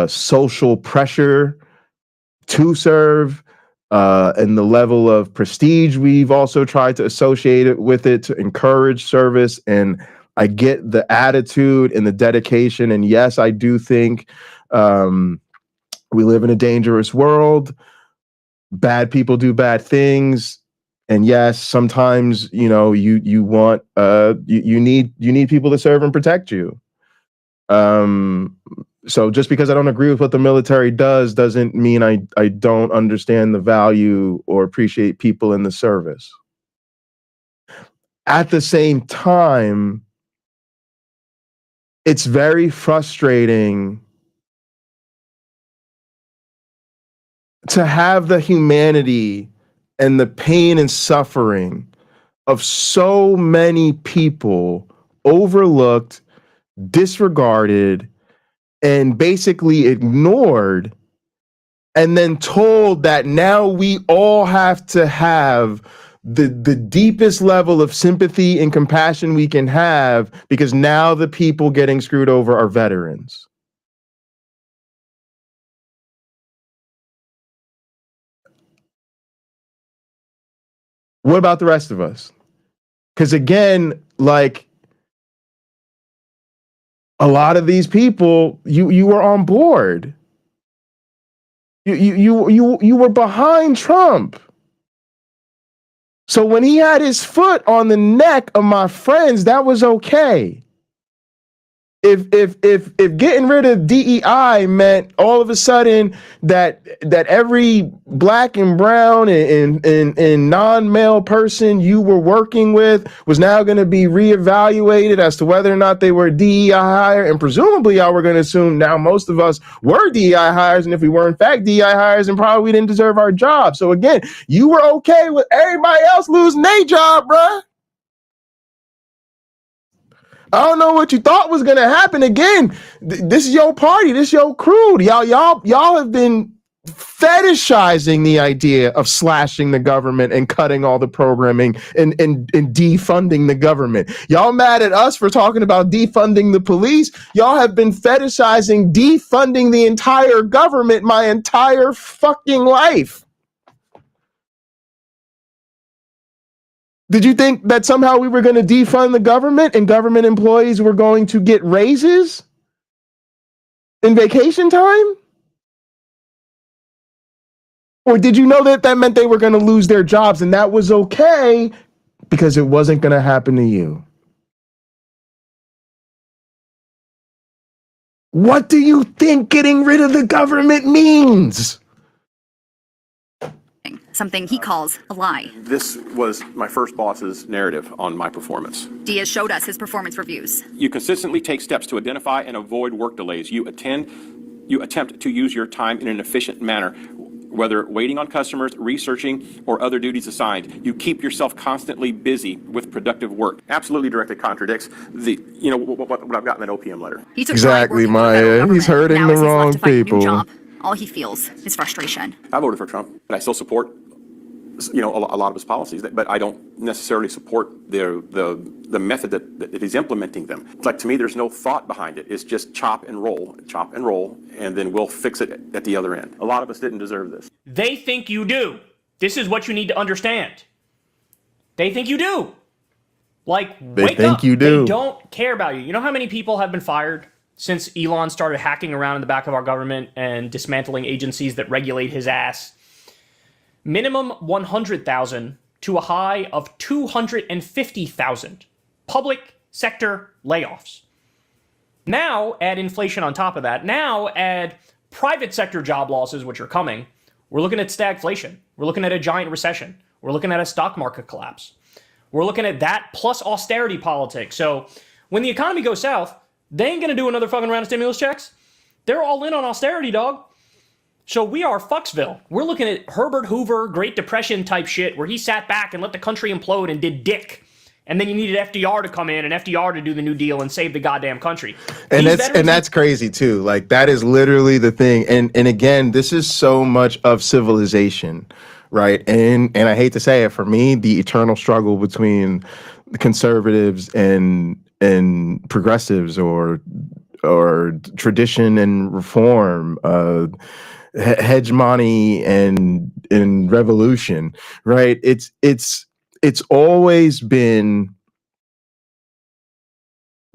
social pressure to serve, and the level of prestige we've also tried to associate it with it to encourage service. And I get the attitude and the dedication. And yes, I do think we live in a dangerous world. Bad people do bad things. And yes, sometimes, you know, you want you need people to serve and protect you. So just because I don't agree with what the military does doesn't mean I don't understand the value or appreciate people in the service. At the same time, it's very frustrating to have the humanity and the pain and suffering of so many people overlooked, disregarded, and basically ignored, and then told that now we all have to have the deepest level of sympathy and compassion we can have, because now the people getting screwed over are veterans. What about the rest of us? Because again, like, a lot of these people, you were on board. You were behind Trump. So when he had his foot on the neck of my friends, that was okay. If getting rid of DEI meant all of a sudden that every black and brown and non-male person you were working with was now going to be reevaluated as to whether or not they were a DEI hire, and presumably y'all were going to assume now most of us were DEI hires, and if we were in fact DEI hires, then probably we didn't deserve our job. So again, you were okay with everybody else losing their job, bruh. I don't know what you thought was gonna happen. Again, this is your party, this is your crew. Y'all have been fetishizing the idea of slashing the government and cutting all the programming and defunding the government. Y'all mad at us for talking about defunding the police. Y'all have been fetishizing defunding the entire government my entire fucking life. Did you think that somehow we were going to defund the government and government employees were going to get raises in vacation time? Or did you know that that meant they were going to lose their jobs and that was okay because it wasn't going to happen to you? What do you think getting rid of the government means? Something he calls a lie. This was my first boss's narrative on my performance. Diaz showed us his performance reviews. You consistently take steps to identify and avoid work delays. You attempt to use your time in an efficient manner, whether waiting on customers, researching, or other duties assigned. You keep yourself constantly busy with productive work. Absolutely directly contradicts what I've got in that OPM letter. He took Exactly, pride working for the federal Maya. He's government. hurting Now the as he's left wrong to find a new people. job, all he feels is frustration. I voted for Trump, and I still support a lot of his policies, but I don't necessarily support the method that he's implementing them. It's like, to me, there's no thought behind it. It's just chop and roll, and then we'll fix it at the other end. A lot of us didn't deserve this. They think you do. This is what you need to understand. They think you do. Like, wake up. You do. They don't care about you. You know how many people have been fired since Elon started hacking around in the back of our government and dismantling agencies that regulate his ass? Minimum 100,000 to a high of 250,000 public sector layoffs. Now add inflation on top of that. Now add private sector job losses, which are coming. We're looking at stagflation. We're looking at a giant recession. We're looking at a stock market collapse. We're looking at that plus austerity politics. So when the economy goes south, they ain't going to do another fucking round of stimulus checks. They're all in on austerity, dog. So we are Fucksville. We're looking at Herbert Hoover, Great Depression type shit, where he sat back and let the country implode and did dick. And then you needed FDR to come in and FDR to do the New Deal and save the goddamn country. And that's crazy too. Like, that is literally the thing. And again, this is so much of civilization, right? And I hate to say it, for me, the eternal struggle between the conservatives and progressives, or tradition and reform, hegemony and revolution, right? It's always been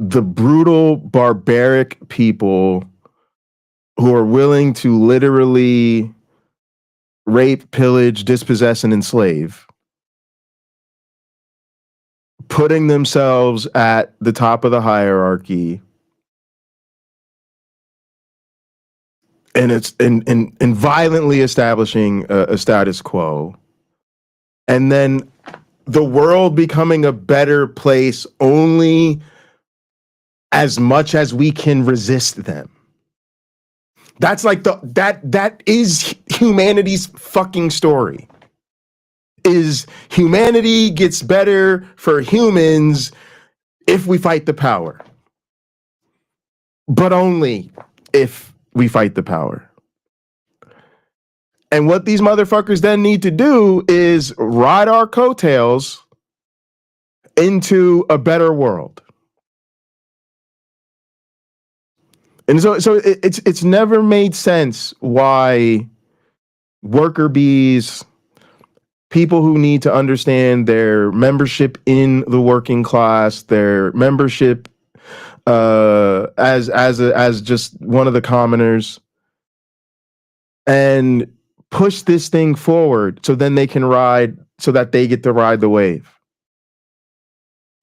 the brutal, barbaric people who are willing to literally rape, pillage, dispossess, and enslave, putting themselves at the top of the hierarchy, and it's and violently establishing a status quo, and then the world becoming a better place only as much as we can resist them. That's like that is humanity's fucking story. Is humanity gets better for humans if we fight the power. But only if we fight the power. And what these motherfuckers then need to do is ride our coattails into a better world. And so it's never made sense why worker bees, people who need to understand their membership in the working class, their membership as just one of the commoners, and push this thing forward so then they can ride, so that they get to ride the wave.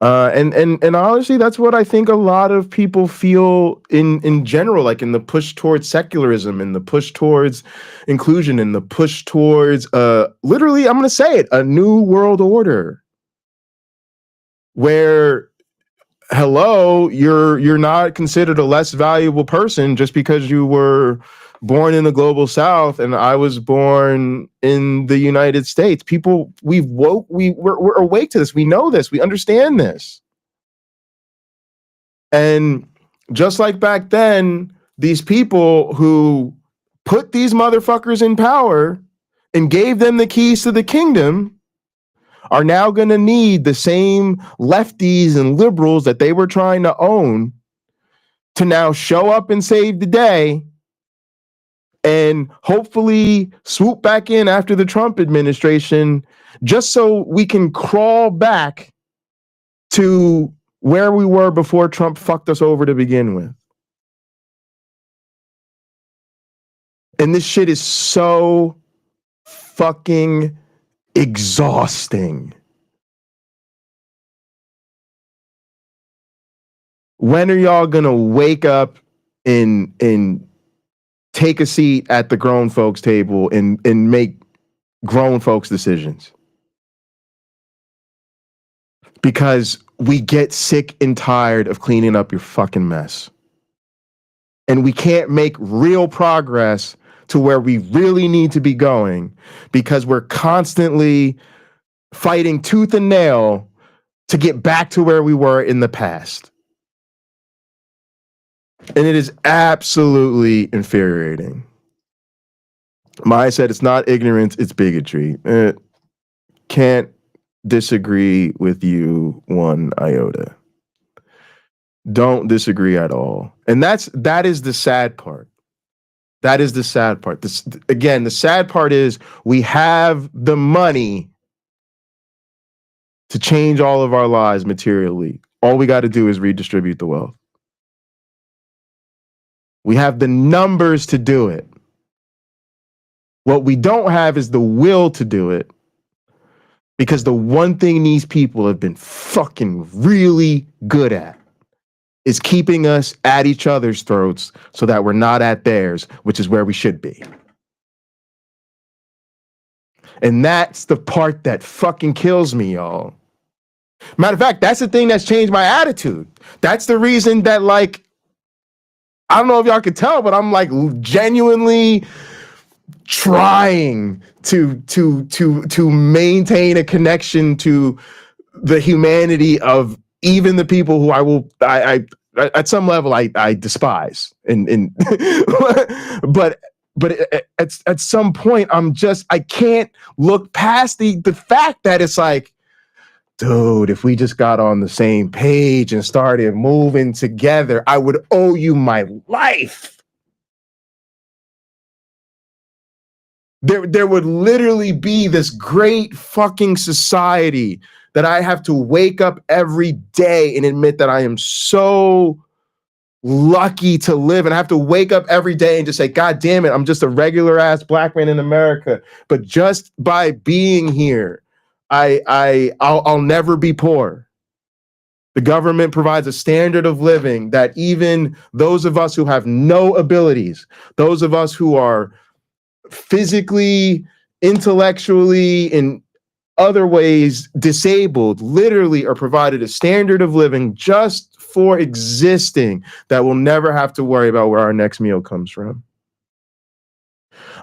And honestly, that's what I think a lot of people feel in general, like in the push towards secularism, in the push towards inclusion, in the push towards literally, I'm gonna say it, a new world order. Where, hello, you're not considered a less valuable person just because you were born in the global south and I was born in the United States. People, we're awake to this. We know this. We understand this. And just like back then, these people who put these motherfuckers in power and gave them the keys to the kingdom are now going to need the same lefties and liberals that they were trying to own to now show up and save the day and hopefully swoop back in after the Trump administration, just so we can crawl back to where we were before Trump fucked us over to begin with. And this shit is so fucking exhausting. When are y'all gonna wake up and take a seat at the grown folks table and make grown folks decisions? Because we get sick and tired of cleaning up your fucking mess. And we can't make real progress to where we really need to be going because we're constantly fighting tooth and nail to get back to where we were in the past. And it is absolutely infuriating. Maya said it's not ignorance, it's bigotry. Can't disagree with you one iota. Don't disagree at all. And that is the sad part. That is the sad part. Again, the sad part is we have the money to change all of our lives materially. All we got to do is redistribute the wealth. We have the numbers to do it. What we don't have is the will to do it. Because the one thing these people have been fucking really good at is keeping us at each other's throats so that we're not at theirs, which is where we should be. And that's the part that fucking kills me, y'all. Matter of fact, that's the thing that's changed my attitude. That's the reason that, like, I don't know if y'all could tell, but I'm like genuinely trying to maintain a connection to the humanity of even the people who I at some level I despise. And but at some point I can't look past the fact that it's like, dude, if we just got on the same page and started moving together, I would owe you my life. There would literally be this great fucking society that I have to wake up every day and admit that I am so lucky to live, and I have to wake up every day and just say, God damn it, I'm just a regular ass black man in America. But just by being here, I'll never be poor. The government provides a standard of living that even those of us who have no abilities, those of us who are physically, intellectually, in other ways disabled, literally are provided a standard of living just for existing that we'll never have to worry about where our next meal comes from.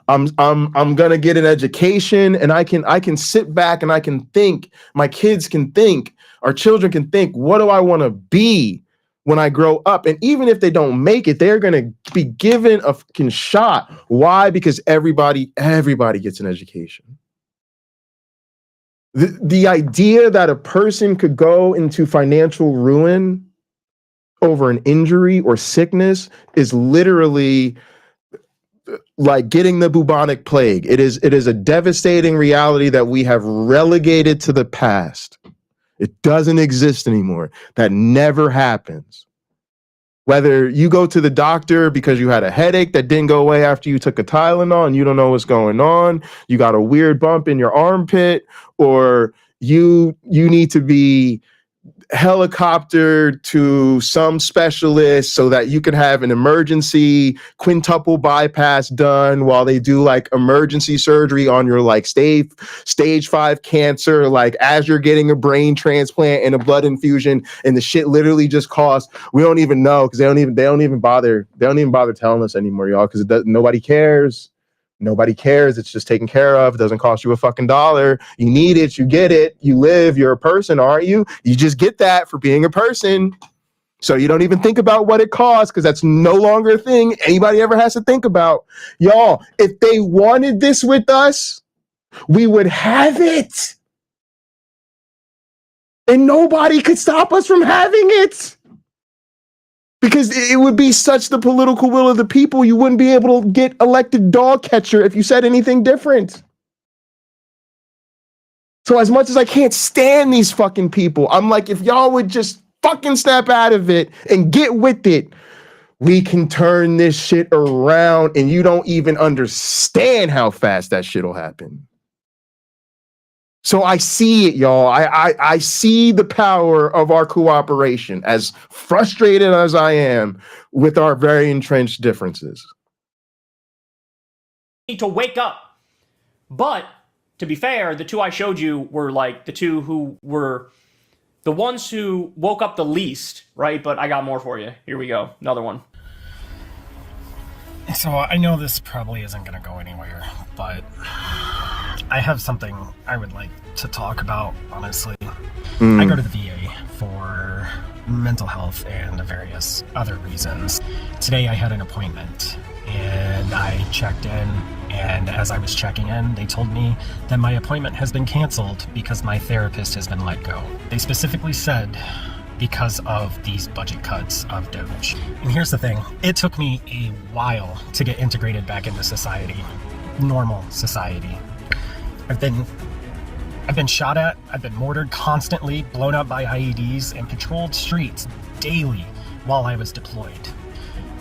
I'm gonna get an education, and I can sit back and I can think. My kids can think. Our children can think. What do I want to be when I grow up? And even if they don't make it, they're gonna be given a fucking shot. Why? Because everybody gets an education. The idea that a person could go into financial ruin over an injury or sickness is literally like getting the bubonic plague. It is a devastating reality that we have relegated to the past. It doesn't exist anymore. That never happens. Whether you go to the doctor because you had a headache that didn't go away after you took a Tylenol and you don't know what's going on, you got a weird bump in your armpit, or you need to be helicoptered to some specialist so that you can have an emergency quintuple bypass done while they do like emergency surgery on your like stage 5 cancer, like as you're getting a brain transplant and a blood infusion, and the shit literally just costs, we don't even know, because they don't even bother telling us anymore, y'all, because nobody cares. Nobody cares. It's just taken care of. It doesn't cost you a fucking dollar. You need it. You get it. You live. You're a person, aren't you? You just get that for being a person. So you don't even think about what it costs, because that's no longer a thing anybody ever has to think about. Y'all, if they wanted this with us, we would have it. And nobody could stop us from having it. Because it would be such the political will of the people, you wouldn't be able to get elected dog catcher if you said anything different. So as much as I can't stand these fucking people, I'm like, if y'all would just fucking snap out of it and get with it, we can turn this shit around, and you don't even understand how fast that shit will happen. So I see it, y'all. I see the power of our cooperation, as frustrated as I am with our very entrenched differences. Need to wake up. But to be fair, the two I showed you were like the two who were the ones who woke up the least, right? But I got more for you. Here we go. Another one. So I know this probably isn't going to go anywhere, but I have something I would like to talk about, honestly. I go to the VA for mental health and various other reasons. Today I had an appointment, and I checked in, and as I was checking in, they told me that my appointment has been canceled because my therapist has been let go. They specifically said because of these budget cuts of Doge. And here's the thing, it took me a while to get integrated back into society, normal society. I've been shot at, I've been mortared constantly, blown up by IEDs, and patrolled streets daily while I was deployed.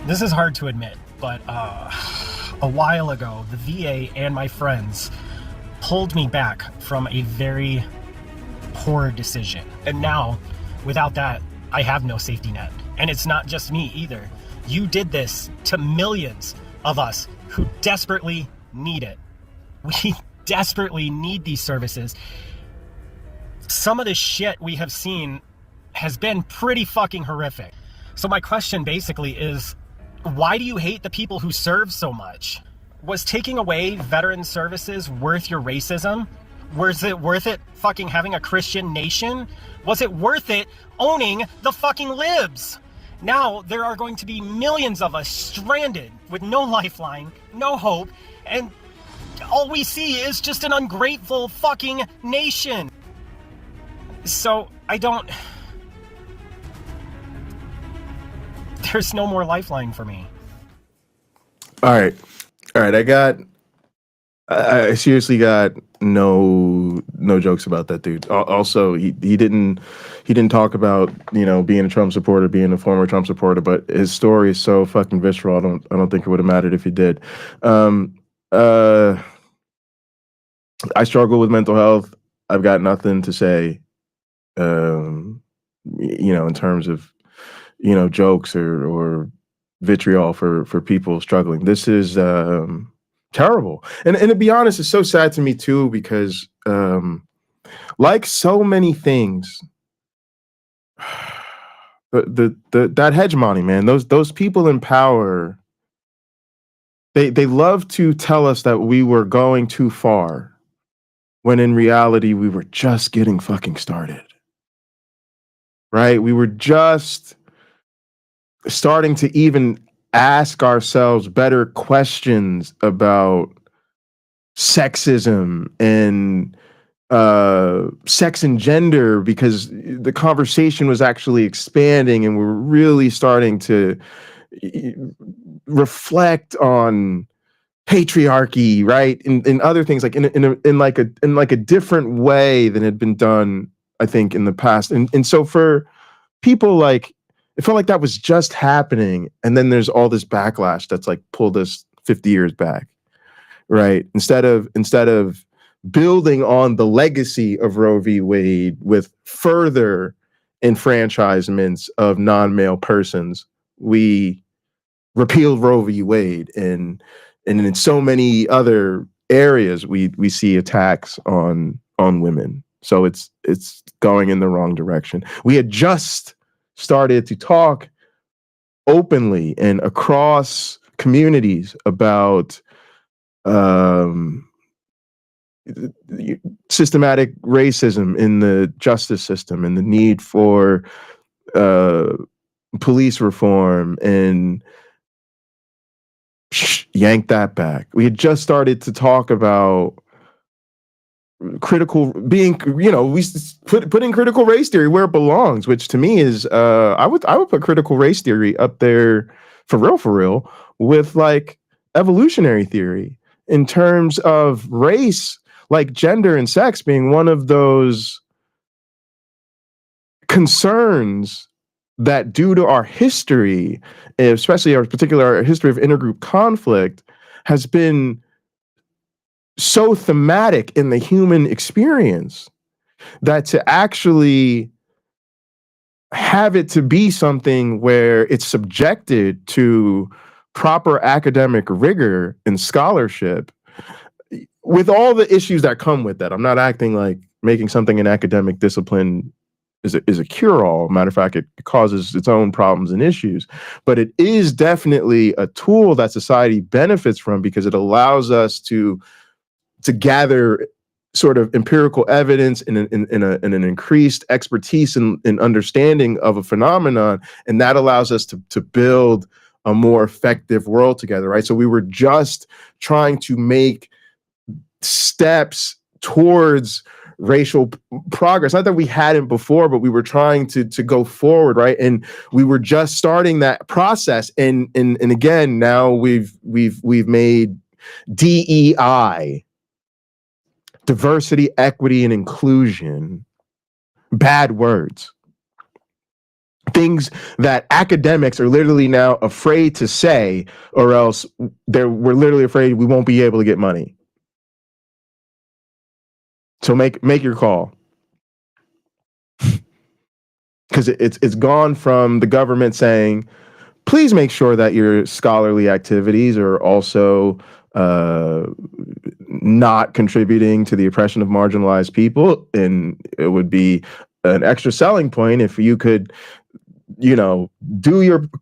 This is hard to admit, but a while ago, the VA and my friends pulled me back from a very poor decision. And now, without that, I have no safety net. And it's not just me either. You did this to millions of us who desperately need it. We desperately need these services. Some of the shit we have seen has been pretty fucking horrific. So my question basically is, why do you hate the people who serve so much? Was taking away veteran services worth your racism? Was it worth it fucking having a Christian nation? Was it worth it owning the fucking libs? Now there are going to be millions of us stranded with no lifeline, no hope, and all we see is just an ungrateful fucking nation. So there's no more lifeline for me. All right. I got I seriously got no jokes about that dude. Also, he didn't talk about, you know, being a Trump supporter, being a former Trump supporter, but his story is so fucking visceral. I don't think it would have mattered if he did. I struggle with mental health. I've got nothing to say, you know, in terms of, you know, jokes or vitriol for people struggling. This is terrible. And to be honest, it's so sad to me too, because like so many things, that hegemony, man, those people in power, they love to tell us that we were going too far, when in reality we were just getting fucking started. Right? We were just starting to even ask ourselves better questions about sexism and sex and gender, because the conversation was actually expanding and we were really starting to reflect on patriarchy, right? And other things, like in like a different way than had been done, I think, in the past. And so for people, like, it felt like that was just happening, and then there's all this backlash that's like pulled us 50 years back, right? Instead of building on the legacy of Roe v. Wade with further enfranchisements of non-male persons, we repealed Roe v. Wade, and in so many other areas we see attacks on women. So it's going in the wrong direction. We had just started to talk openly and across communities about systematic racism in the justice system and the need for police reform, and yank that back. We had just started to talk about critical being, you know, we putting critical race theory where it belongs, which to me is I would put critical race theory up there for real with like evolutionary theory, in terms of race, like gender and sex being one of those concerns that, due to our history, especially our history of intergroup conflict, has been so thematic in the human experience, that to actually have it to be something where it's subjected to proper academic rigor and scholarship, with all the issues that come with that. I'm not acting like making something an academic discipline is a cure-all. Matter of fact, it causes its own problems and issues, but it is definitely a tool that society benefits from, because it allows us to gather sort of empirical evidence and an increased expertise and understanding of a phenomenon, and that allows us to build a more effective world together, right? So we were just trying to make steps towards racial progress. Not that we hadn't before, but we were trying to go forward, right? And we were just starting that process. And again, now we've made DEI, diversity, equity, and inclusion, bad words. Things that academics are literally now afraid to say, or else we're literally afraid we won't be able to get money. So make your call, because it's gone from the government saying, please make sure that your scholarly activities are also not contributing to the oppression of marginalized people, and it would be an extra selling point if you could, you know,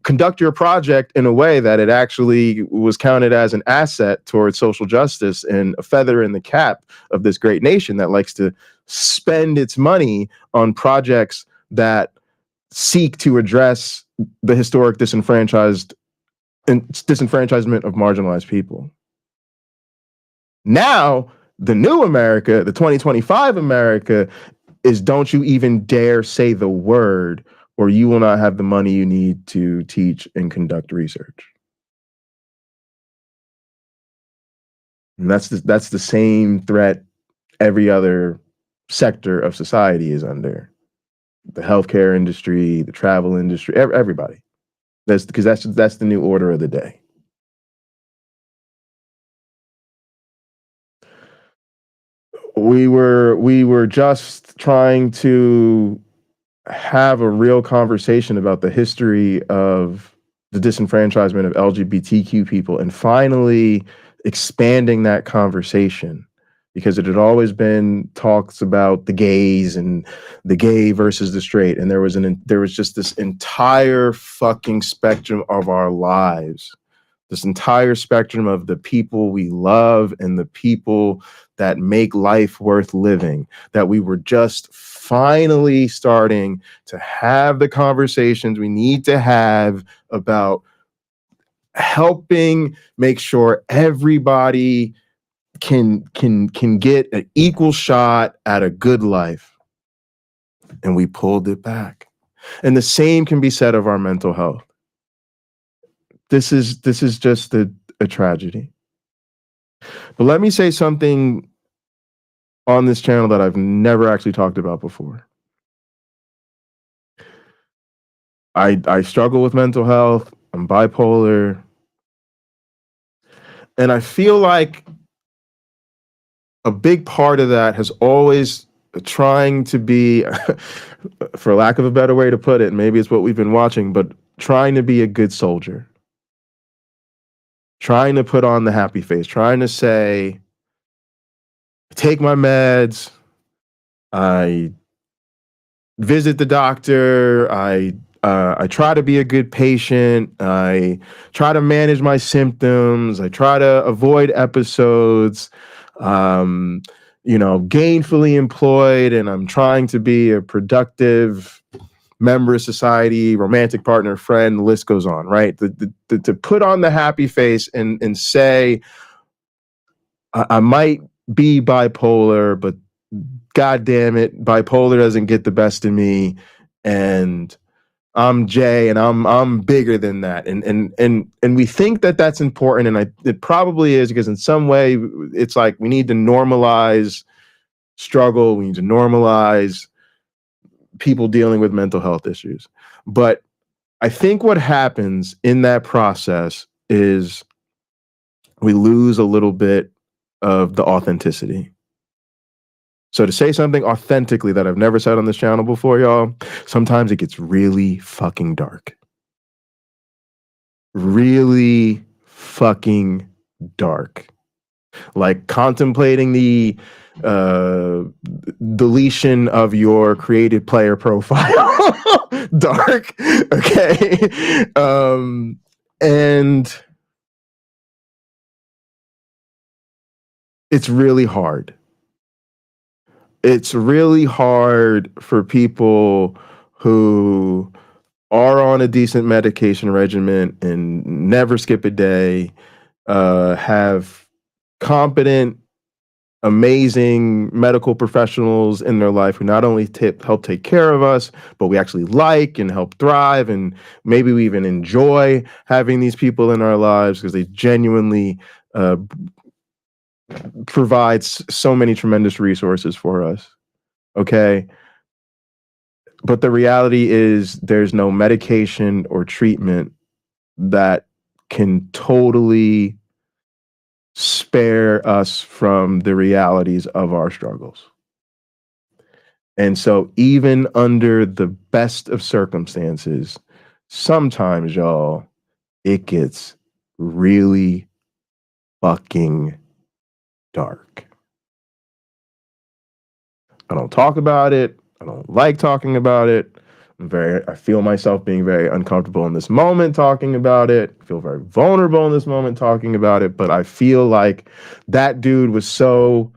conduct your project in a way that it actually was counted as an asset towards social justice and a feather in the cap of this great nation that likes to spend its money on projects that seek to address the historic disenfranchisement of marginalized people. Now, the new America, the 2025 America, is don't you even dare say the word, or you will not have the money you need to teach and conduct research. And that's the same threat every other sector of society is under. The healthcare industry, the travel industry, everybody. That's because that's the new order of the day. We were just trying to have a real conversation about the history of the disenfranchisement of LGBTQ people and finally expanding that conversation, because it had always been talks about the gays and the gay versus the straight, and there was just this entire fucking spectrum of our lives, this entire spectrum of the people we love and the people that make life worth living, that we were just finally starting to have the conversations we need to have about helping make sure everybody can get an equal shot at a good life. And we pulled it back. And the same can be said of our mental health. This is just a tragedy. But let me say something on this channel that I've never actually talked about before. I struggle with mental health. I'm bipolar. And I feel like a big part of that has always trying to be, for lack of a better way to put it, maybe it's what we've been watching, but trying to be a good soldier. Trying to put on the happy face, trying to say, take my meds, I visit the doctor, I try to be a good patient, I try to manage my symptoms, I try to avoid episodes, gainfully employed, and I'm trying to be a productive member of society, romantic partner, friend, the list goes on, right? To put on the happy face and say, I might be bipolar, but God damn it, bipolar doesn't get the best of me, and I'm Jay, and I'm bigger than that, and we think that that's important, and it probably is, because in some way it's like we need to normalize struggle, we need to normalize people dealing with mental health issues. But I think what happens in that process is we lose a little bit of the authenticity. So to say something authentically that I've never said on this channel before, y'all, sometimes it gets really fucking dark. Really fucking dark. Like contemplating the deletion of your created player profile. Dark. Okay. And it's really hard. It's really hard for people who are on a decent medication regimen and never skip a day, have competent, amazing medical professionals in their life who not only help take care of us, but we actually like and help thrive, and maybe we even enjoy having these people in our lives because they genuinely provides so many tremendous resources for us. Okay. But the reality is there's no medication or treatment that can totally spare us from the realities of our struggles. And so even under the best of circumstances, sometimes, y'all, it gets really fucking dark. I don't talk about it. I don't like talking about it. I feel myself being very uncomfortable in this moment talking about it. I feel very vulnerable in this moment talking about it. But I feel like that dude was so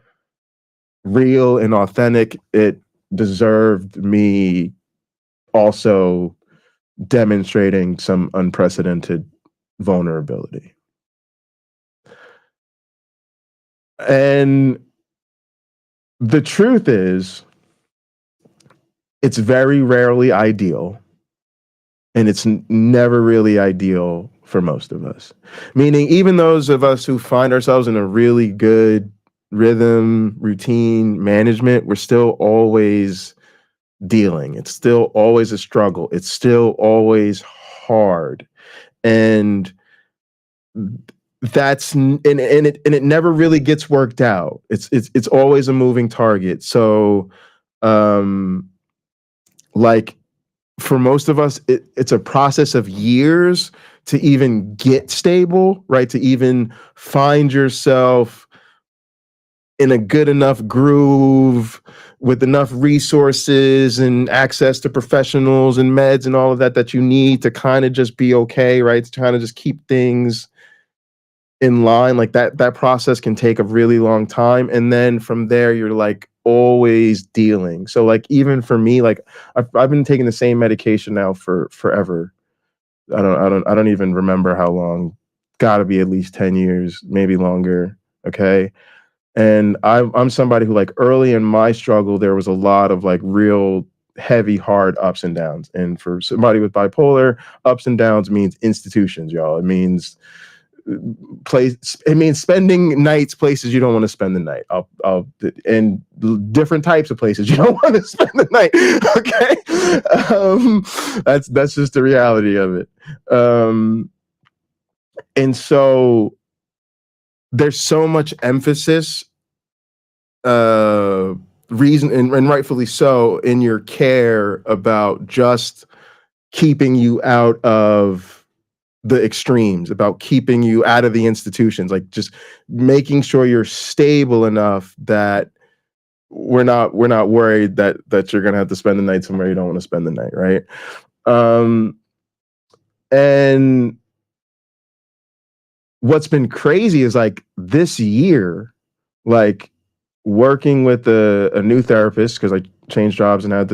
real and authentic. It deserved me also demonstrating some unprecedented vulnerability. And the truth is, it's very rarely ideal, and it's never really ideal for most of us. Meaning, even those of us who find ourselves in a really good rhythm, routine, management, we're still always dealing. It's still always a struggle. It's still always hard. And it never really gets worked out. It's always a moving target. So like for most of us, it's a process of years to even get stable, right? To even find yourself in a good enough groove with enough resources and access to professionals and meds and all of that that you need to kind of just be okay, right? To kind of just keep things in line. Like that process can take a really long time. And then from there, you're like always dealing. So like, even for me, like I've been taking the same medication now for forever. I don't even remember how long. Gotta be at least 10 years, maybe longer. Okay. And I'm somebody who, like, early in my struggle, there was a lot of like real heavy, hard ups and downs. And for somebody with bipolar, ups and downs means institutions, y'all. It means it means spending nights places you don't want to spend the night. And different types of places you don't want to spend the night. Okay. That's just the reality of it. And so there's so much emphasis, reason and rightfully so, in your care about just keeping you out of the extremes, about keeping you out of the institutions, like just making sure you're stable enough that we're not worried that you're gonna have to spend the night somewhere you don't want to spend the night, right? And what's been crazy is like this year, like working with a new therapist, because I changed jobs and had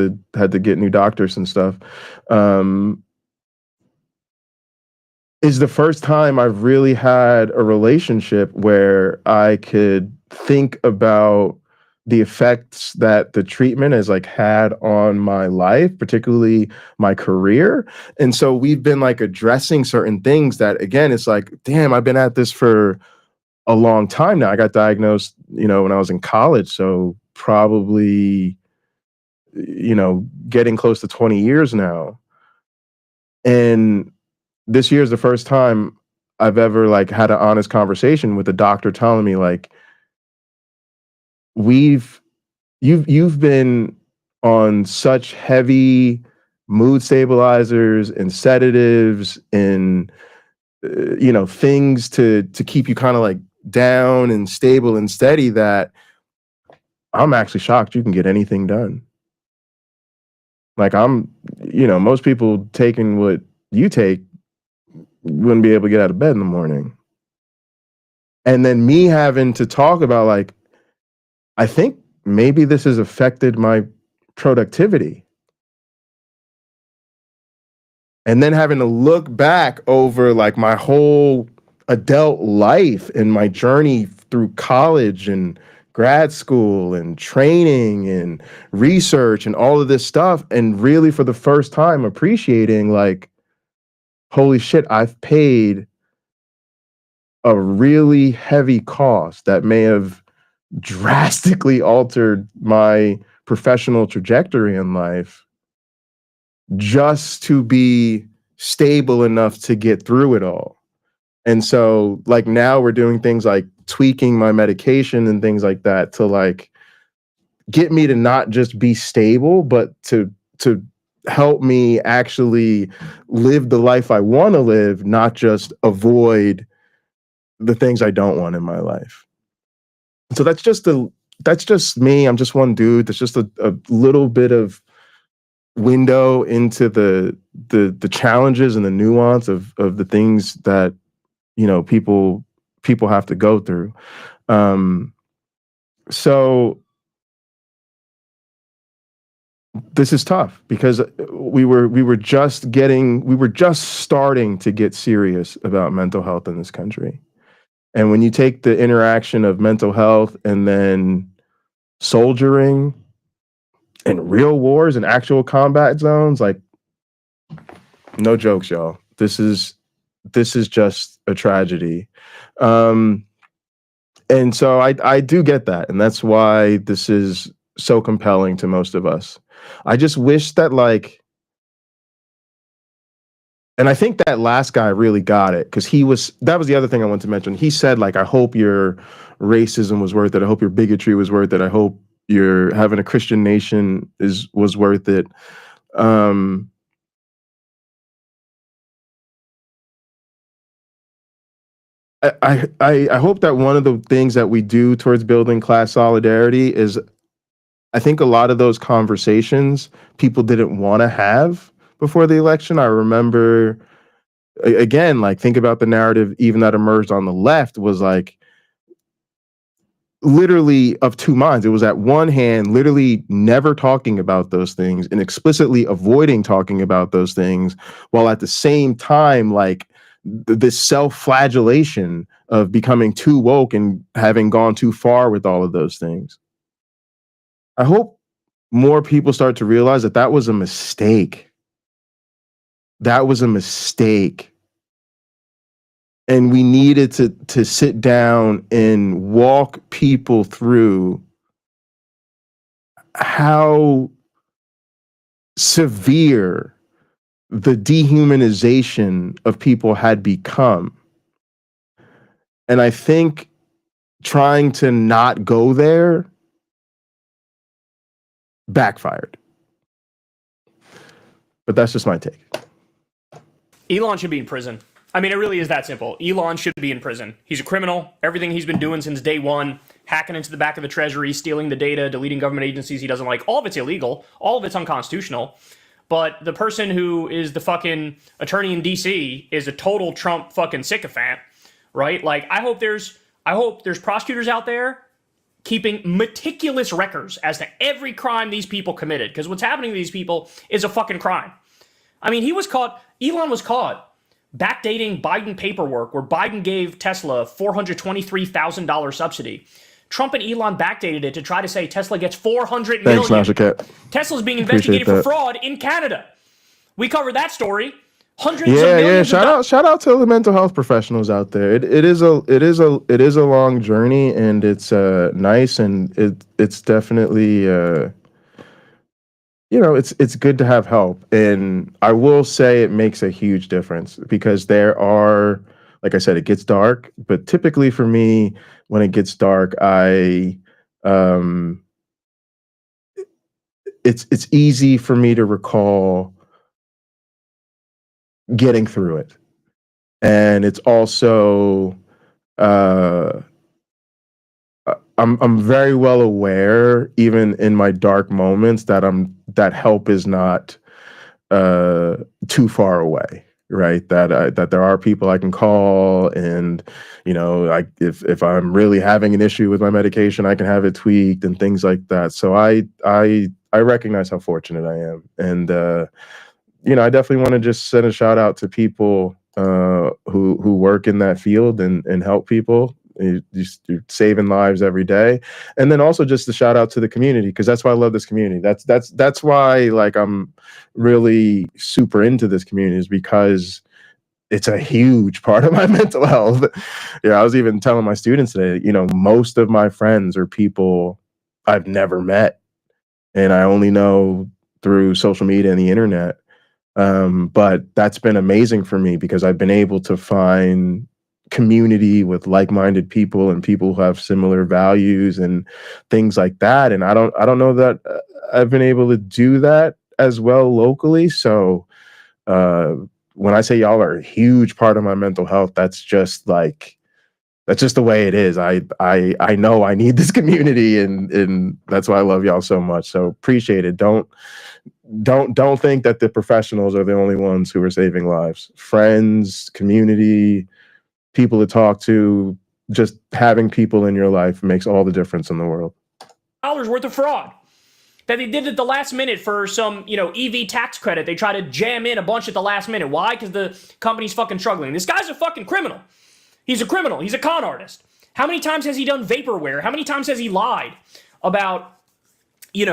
to get new doctors and stuff, is the first time I've really had a relationship where I could think about the effects that the treatment has like had on my life, particularly my career. And so we've been like addressing certain things that, again, it's like, damn, I've been at this for a long time now. I got diagnosed, when I was in college. So probably, getting close to 20 years now. And this year is the first time I've ever like had an honest conversation with a doctor telling me like, you've been on such heavy mood stabilizers and sedatives and things to keep you kind of like down and stable and steady, that I'm actually shocked you can get anything done. Like most people taking what you take wouldn't be able to get out of bed in the morning. And then me having to talk about like, I think maybe this has affected my productivity. And then having to look back over like my whole adult life and my journey through college and grad school and training and research and all of this stuff, and really for the first time appreciating like, holy shit, I've paid a really heavy cost that may have drastically altered my professional trajectory in life just to be stable enough to get through it all. And so like now we're doing things like tweaking my medication and things like that to like get me to not just be stable, but to help me actually live the life I want to live, not just avoid the things I don't want in my life. So that's just me. I'm just one dude. That's just a little bit of window into the challenges and the nuance of the things that people have to go through. So this is tough because we were just starting to get serious about mental health in this country. And when you take the interaction of mental health and then soldiering and real wars and actual combat zones, like, no jokes, y'all. This is this is just a tragedy. And so I do get that, and that's why this is so compelling to most of us. I just wish that, like, and I think that last guy really got it, because that was the other thing I wanted to mention. He said, like, I hope your racism was worth it. I hope your bigotry was worth it. I hope your having a Christian nation was worth it. I hope that one of the things that we do towards building class solidarity is, I think a lot of those conversations people didn't want to have before the election. I remember, again, like, think about the narrative even that emerged on the left was like literally of two minds. It was, at one hand, literally never talking about those things and explicitly avoiding talking about those things, while at the same time, like, this self-flagellation of becoming too woke and having gone too far with all of those things. I hope more people start to realize that that was a mistake. That was a mistake. And we needed to sit down and walk people through how severe the dehumanization of people had become. And I think trying to not go there backfired. But that's just my take. Elon should be in prison. I mean, it really is that simple. Elon should be in prison. He's a criminal. Everything he's been doing since day one, hacking into the back of the treasury, stealing the data, deleting government agencies he doesn't like, all of it's illegal. All of it's unconstitutional. But the person who is the fucking attorney in DC is a total Trump fucking sycophant, right? Like, I hope there's prosecutors out there keeping meticulous records as to every crime these people committed, because what's happening to these people is a fucking crime. I mean, Elon was caught backdating Biden paperwork where Biden gave Tesla $423,000 subsidy. Trump and Elon backdated it to try to say Tesla gets $400 million. Thanks, Cat. Tesla's being investigated for fraud in Canada. We covered that story. Hundreds of millions. Shout out to the mental health professionals out there. It is a long journey, and it's nice, and it's definitely it's good to have help. And I will say it makes a huge difference, because there are, like I said, it gets dark, but typically for me, when it gets dark, it's easy for me to recall getting through it. And it's also I'm very well aware, even in my dark moments, that help is not too far away. Right, that there are people I can call, and if I'm really having an issue with my medication, I can have it tweaked and things like that. So I recognize how fortunate I am, and I definitely want to just send a shout out to people who work in that field and help people. You're saving lives every day. And then also just a shout out to the community, because that's why I love this community. That's why, like, I'm really super into this community, is because it's a huge part of my mental health. I was even telling my students today, most of my friends are people I've never met, and I only know through social media and the internet. But that's been amazing for me, because I've been able to find community with like-minded people and people who have similar values and things like that. And I don't know that I've been able to do that as well locally. So when I say y'all are a huge part of my mental health, that's just the way it is. I know I need this community, and that's why I love y'all so much. So appreciate it. Don't think that the professionals are the only ones who are saving lives. Friends, community, people to talk to, just having people in your life makes all the difference in the world. Dollars worth of fraud that they did at the last minute for some, EV tax credit. They try to jam in a bunch at the last minute. Why? Because the company's fucking struggling. This guy's a fucking criminal. He's a criminal. He's a con artist. How many times has he done vaporware? How many times has he lied about, the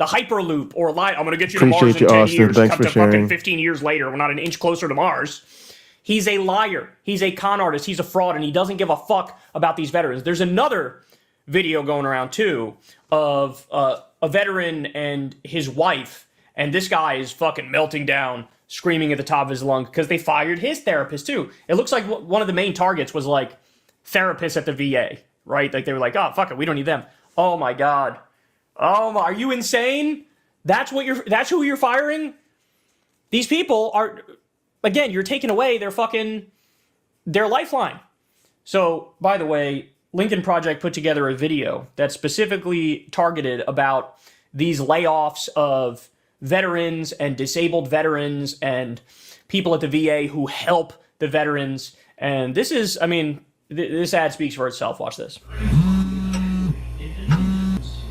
Hyperloop, or lied, I'm going to get you to Mars in 10 years. Thanks Come for to sharing. fucking 15 years later, we're not an inch closer to Mars. He's a liar. He's a con artist. He's a fraud, and he doesn't give a fuck about these veterans. There's another video going around, too, of a veteran and his wife, and this guy is fucking melting down, screaming at the top of his lungs because they fired his therapist, too. It looks like one of the main targets was, like, therapists at the VA, right? Like, they were like, oh, fuck it, we don't need them. Oh, my God. Oh, my, are you insane? That's who you're firing? These people are... Again, you're taking away their lifeline. So, by the way, Lincoln Project put together a video that's specifically targeted about these layoffs of veterans and disabled veterans and people at the VA who help the veterans. And this is, I mean, this ad speaks for itself. Watch this.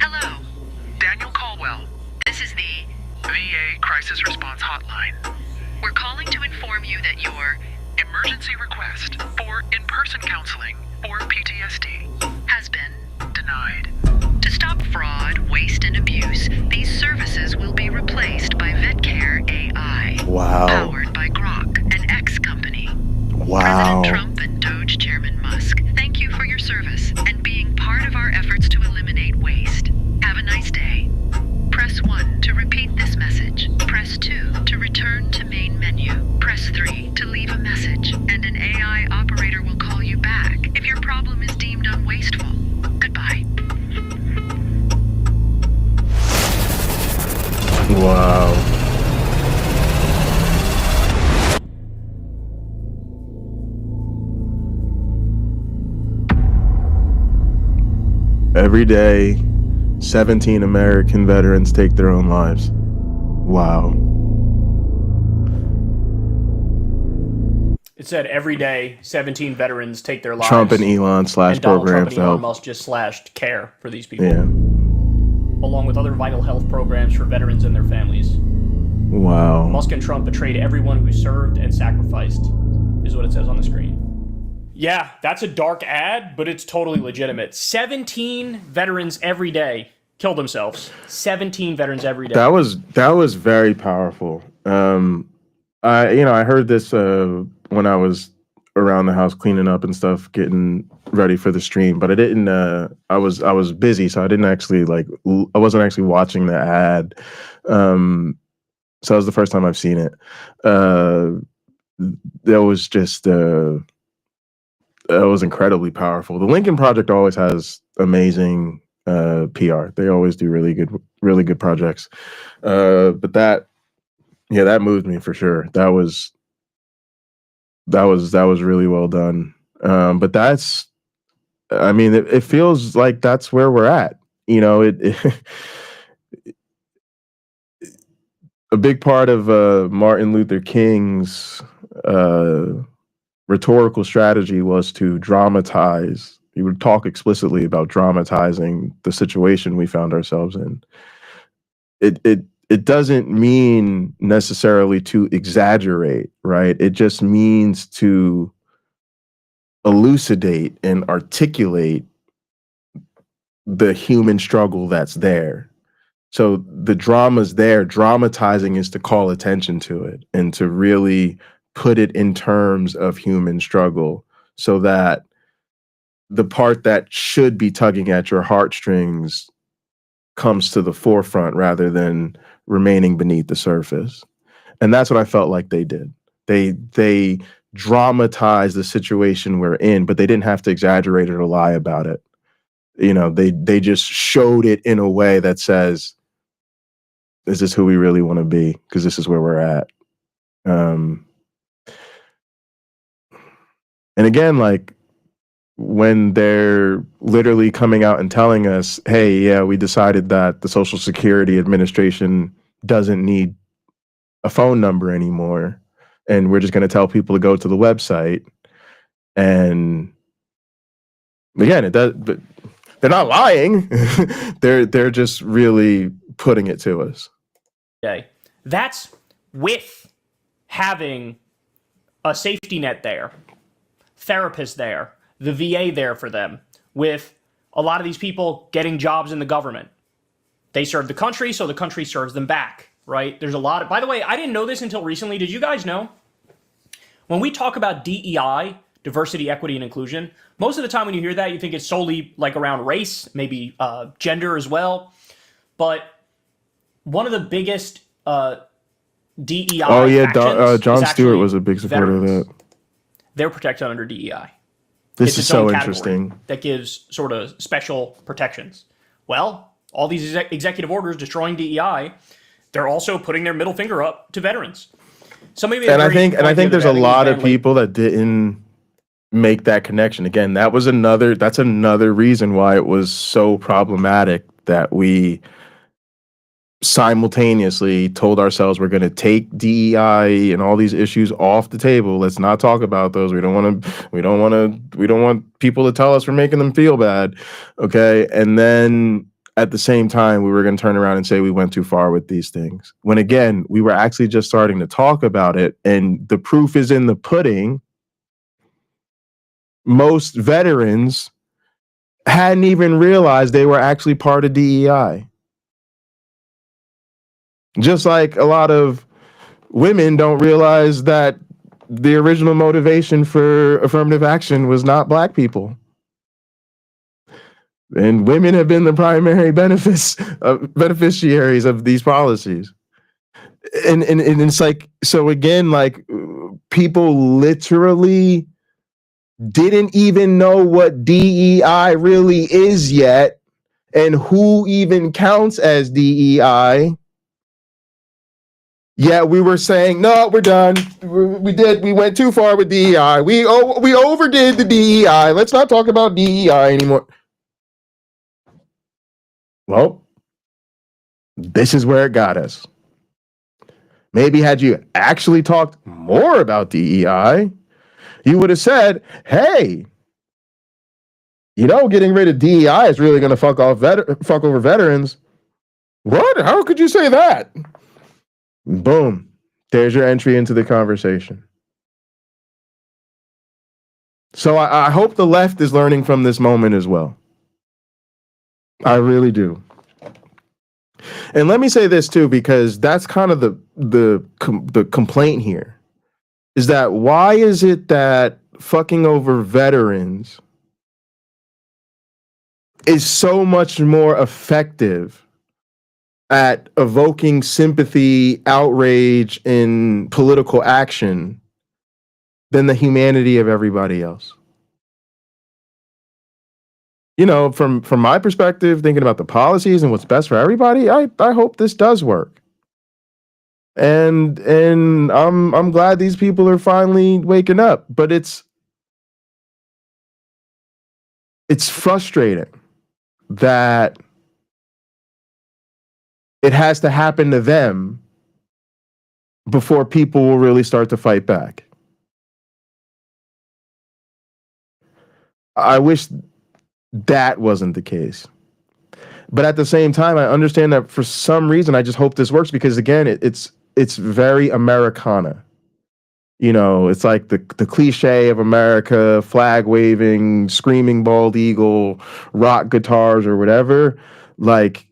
Hello, Daniel Caldwell. This is the VA Crisis Response Hotline. We're calling to inform you that your emergency request for in-person counseling for PTSD has been denied. To stop fraud, waste, and abuse, these services will be replaced by VetCare AI. Wow. Powered by Grok, an X company. Wow. President Trump and Doge Chairman Musk, thank you for your service and being part of our efforts to eliminate waste. Have a nice day. Press 1 to repeat this message. Press 2 to return to main menu. Press 3 to leave a message, and an AI operator will call you back if your problem is deemed unwasteful. Goodbye. Wow. Every day, 17 American veterans take their own lives. Wow. It said every day, 17 veterans take their lives. Trump and Elon slash and Donald programs Trump to and Elon help. Musk just slashed care for these people. Yeah. Along with other vital health programs for veterans and their families. Wow. Musk and Trump betrayed everyone who served and sacrificed, is what it says on the screen. Yeah, that's a dark ad, but it's totally legitimate. 17 veterans every day kill themselves. 17 veterans every day. That was very powerful. I heard this when I was around the house cleaning up and stuff, getting ready for the stream, but I didn't. I was busy, so I didn't actually I wasn't actually watching the ad. So that was the first time I've seen it. That was just that was incredibly powerful. The Lincoln Project always has amazing PR. They always do really good projects. But that moved me for sure. That was really well done. But that's, I mean, it feels like that's where we're at. You know, a big part of Martin Luther King's rhetorical strategy was to dramatize. He would talk explicitly about dramatizing the situation we found ourselves in. It doesn't mean necessarily to exaggerate, right? It just means to elucidate and articulate the human struggle that's there. So the drama's there. Dramatizing is to call attention to it and to really put it in terms of human struggle so that the part that should be tugging at your heartstrings comes to the forefront rather than remaining beneath the surface. And that's what I felt like they did. They dramatized the situation we're in, but they didn't have to exaggerate it or lie about it. You know, they just showed it in a way that says, is this who we really want to be? Because this is where we're at. And again, like, when they're literally coming out and telling us, hey, yeah, we decided that the Social Security Administration doesn't need a phone number anymore, and we're just going to tell people to go to the website. And again, it does, but they're not lying. they're just really putting it to us. Okay. That's with having a safety net there, therapists there, the VA there for them, with a lot of these people getting jobs in the government. They serve the country, so the country serves them back, right? There's a lot of, by the way, I didn't know this until recently. Did you guys know? When we talk about DEI, diversity, equity, and inclusion, most of the time when you hear that, you think it's solely like around race, maybe gender as well. But one of the biggest DEI Oh yeah, factions Jon is Stewart actually was a big supporter of veterans. that. They're protected under DEI. This It's is its own so category interesting. that gives sort of special protections. Well, all these executive orders destroying DEI, they're also putting their middle finger up to veterans. Somebody made a And I great think point the other there's day, a I think it was lot of Van Lee. people that didn't make that connection. Again, that's another reason why it was so problematic that we simultaneously told ourselves we're going to take DEI and all these issues off the table. Let's not talk about those. We don't want people to tell us we're making them feel bad. Okay. And then at the same time, we were going to turn around and say we went too far with these things. When again, we were actually just starting to talk about it, and the proof is in the pudding. Most veterans hadn't even realized they were actually part of DEI. Just like a lot of women don't realize that the original motivation for affirmative action was not Black people. And women have been the primary beneficiaries of these policies. And it's like, so again, like people literally didn't even know what DEI really is yet and who even counts as DEI. Yeah, we were saying, no, we're done. We went too far with DEI. We overdid the DEI. Let's not talk about DEI anymore. Well, this is where it got us. Maybe had you actually talked more about DEI, you would have said, hey, getting rid of DEI is really going to fuck over veterans. What? How could you say that? Boom. There's your entry into the conversation. So I hope the left is learning from this moment as well. I really do. And let me say this too, because that's kind of the complaint here, is that why is it that fucking over veterans is so much more effective at evoking sympathy, outrage, and political action than the humanity of everybody else? From my perspective, thinking about the policies and what's best for everybody, I hope this does work. And I'm glad these people are finally waking up, but it's frustrating that it has to happen to them before people will really start to fight back. I wish that wasn't the case. But at the same time, I understand that for some reason, I just hope this works because, again, it's very Americana. It's like the cliche of America, flag waving, screaming bald eagle, rock guitars or whatever. Like,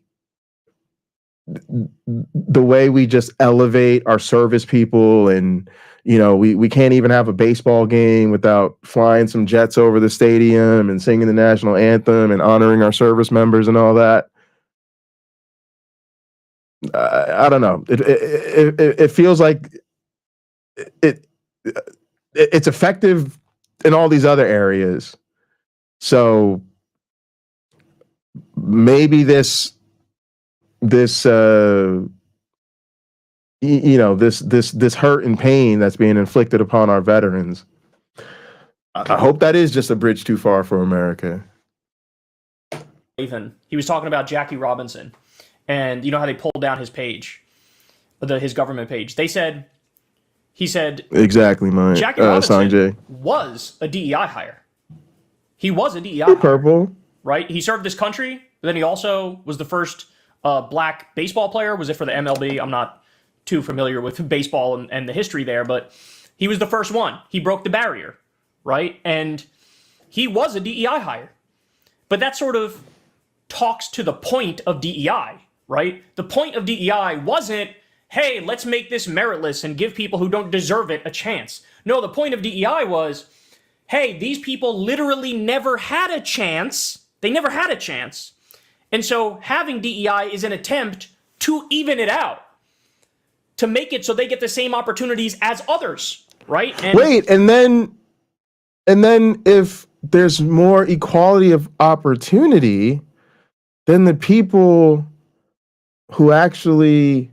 the way we just elevate our service people, and we can't even have a baseball game without flying some jets over the stadium and singing the national anthem and honoring our service members and all that. I don't know. It feels like it's effective in all these other areas. So maybe this hurt and pain that's being inflicted upon our veterans, I hope that is just a bridge too far for America. He was talking about Jackie Robinson, and you know how they pulled down his page, his government page. He said exactly, mine. Jackie Robinson Sanjay was a DEI hire. He was a DEI hire, purple, right? He served this country, but then he also was the first Black baseball player. Was it for the MLB? I'm not too familiar with baseball and the history there, but he was the first one. He broke the barrier, right? And he was a DEI hire. But that sort of talks to the point of DEI, right? The point of DEI wasn't, hey, let's make this meritless and give people who don't deserve it a chance. No, the point of DEI was, hey, these people literally never had a chance. They never had a chance. And so having DEI is an attempt to even it out, to make it so they get the same opportunities as others, right? And wait, and then if there's more equality of opportunity, then the people who actually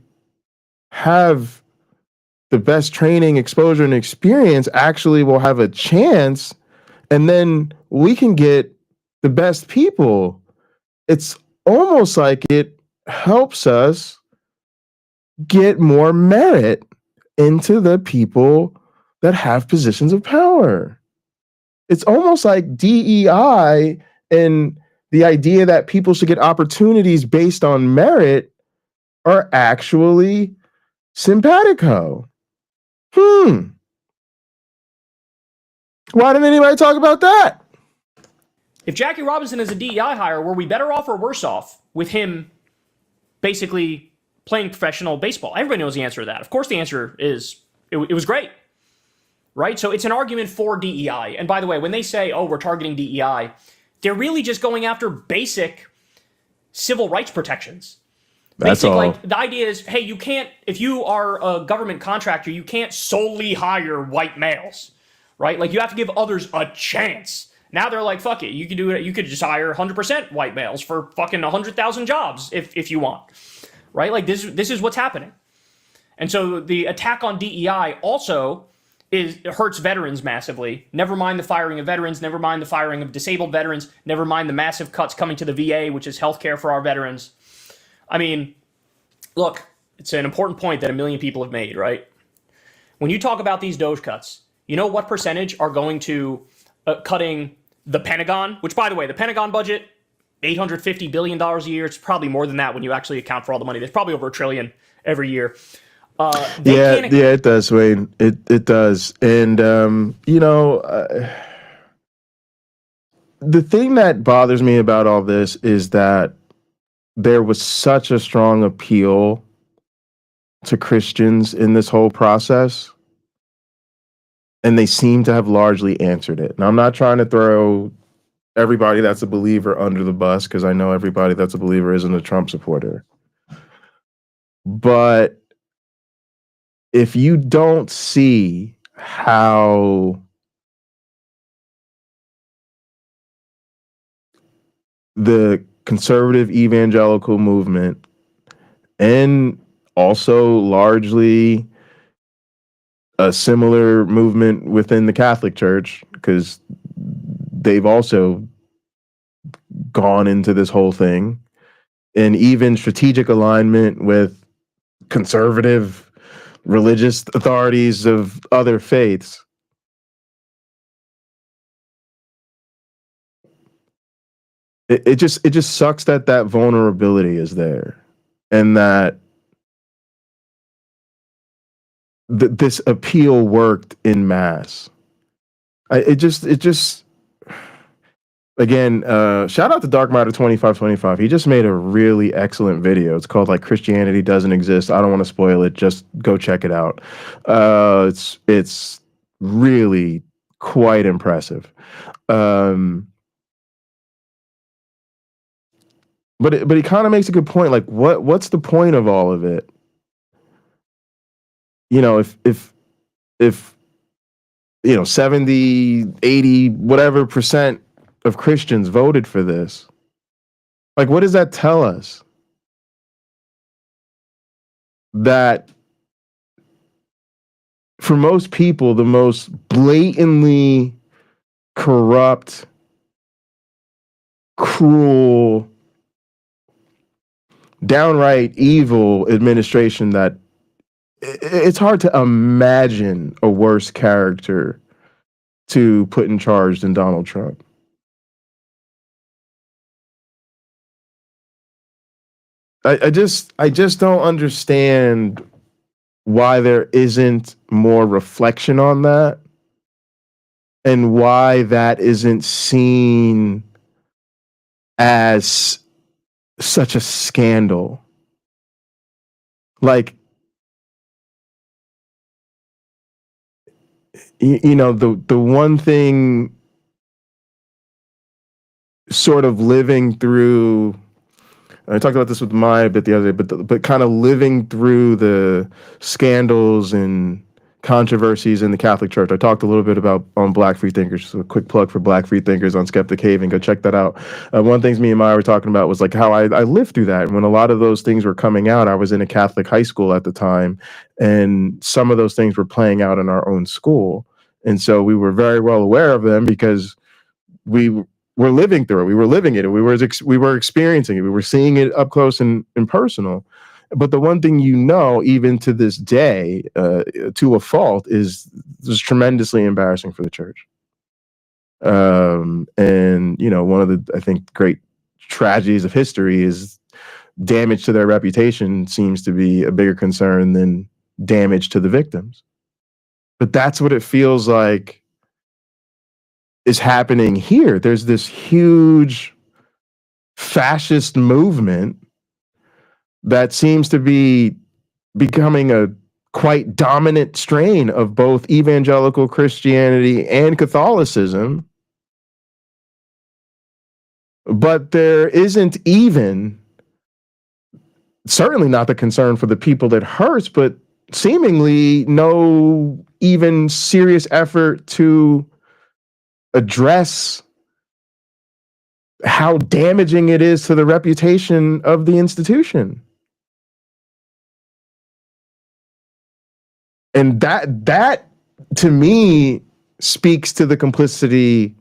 have the best training, exposure, and experience actually will have a chance, and then we can get the best people. It's almost like it helps us get more merit into the people that have positions of power. It's almost like DEI and the idea that people should get opportunities based on merit are actually simpatico. Why didn't anybody talk about that? if Jackie Robinson is a DEI hire, were we better off or worse off with him basically playing professional baseball? Everybody knows the answer to that. Of course, the answer is it was great, right? So it's an argument for DEI. And by the way, when they say, oh, we're targeting DEI, they're really just going after basic civil rights protections. That's all. Like, the idea is, hey, you can't, if you are a government contractor, you can't solely hire white males, right? Like, you have to give others a chance. Now they're like, fuck it, you can do it. You could just hire 100% white males for fucking 100,000 jobs if you want, right? Like, this is what's happening. And so the attack on DEI also it hurts veterans massively. Never mind the firing of veterans, never mind the firing of disabled veterans, never mind the massive cuts coming to the VA, which is healthcare for our veterans. I mean, look, it's an important point that a million people have made, right? When you talk about these Doge cuts, you know what percentage are going to cutting the Pentagon, which, by the way, the Pentagon budget, $850 billion a year. It's probably more than that when you actually account for all the money. There's probably over $1 trillion every year. Yeah, it does, Wayne. It does. And, the thing that bothers me about all this is that there was such a strong appeal to Christians in this whole process, and they seem to have largely answered it. Now, I'm not trying to throw everybody that's a believer under the bus, because I know everybody that's a believer isn't a Trump supporter. But if you don't see how the conservative evangelical movement, and also largely a similar movement within the Catholic Church, because they've also gone into this whole thing, and even strategic alignment with conservative religious authorities of other faiths. It just sucks that vulnerability is there, and that this appeal worked in mass. It just again, shout out to Dark Matter 2525. He just made a really excellent video. It's called, like, Christianity Doesn't Exist. I don't want to spoil it. Just go check it out. It's really quite impressive. But he kind of makes a good point. Like, what's the point of all of it? You know, if 70, 80, whatever percent of Christians voted for this, like, what does that tell us? That for most people, the most blatantly corrupt, cruel, downright evil administration, that it's hard to imagine a worse character to put in charge than Donald Trump. I just don't understand why there isn't more reflection on that, and why that isn't seen as such a scandal. Like, you know, the one thing sort of living through, I talked about this with Maya a bit the other day, but kind of living through the scandals and controversies in the Catholic Church. I talked a little bit about on Black Freethinkers, so a quick plug for Black Freethinkers on Skeptic Haven. Go check that out. One of the things me and Maya were talking about was like how I lived through that. And when a lot of those things were coming out, I was in a Catholic high school at the time, and some of those things were playing out in our own school. And so we were very well aware of them because we were living through it. We were living it. We were experiencing it. We were seeing it up close and personal. But the one thing, you know, even to this day, to a fault, is this is tremendously embarrassing for the church. And, you know, one of the, I think, great tragedies of history is damage to their reputation seems to be a bigger concern than damage to the victims. But that's what it feels like is happening here. There's this huge fascist movement that seems to be becoming a quite dominant strain of both evangelical Christianity and Catholicism. But there isn't even, certainly not the concern for the people that hurts, but seemingly no even serious effort to address how damaging it is to the reputation of the institution. And that to me speaks to the complicity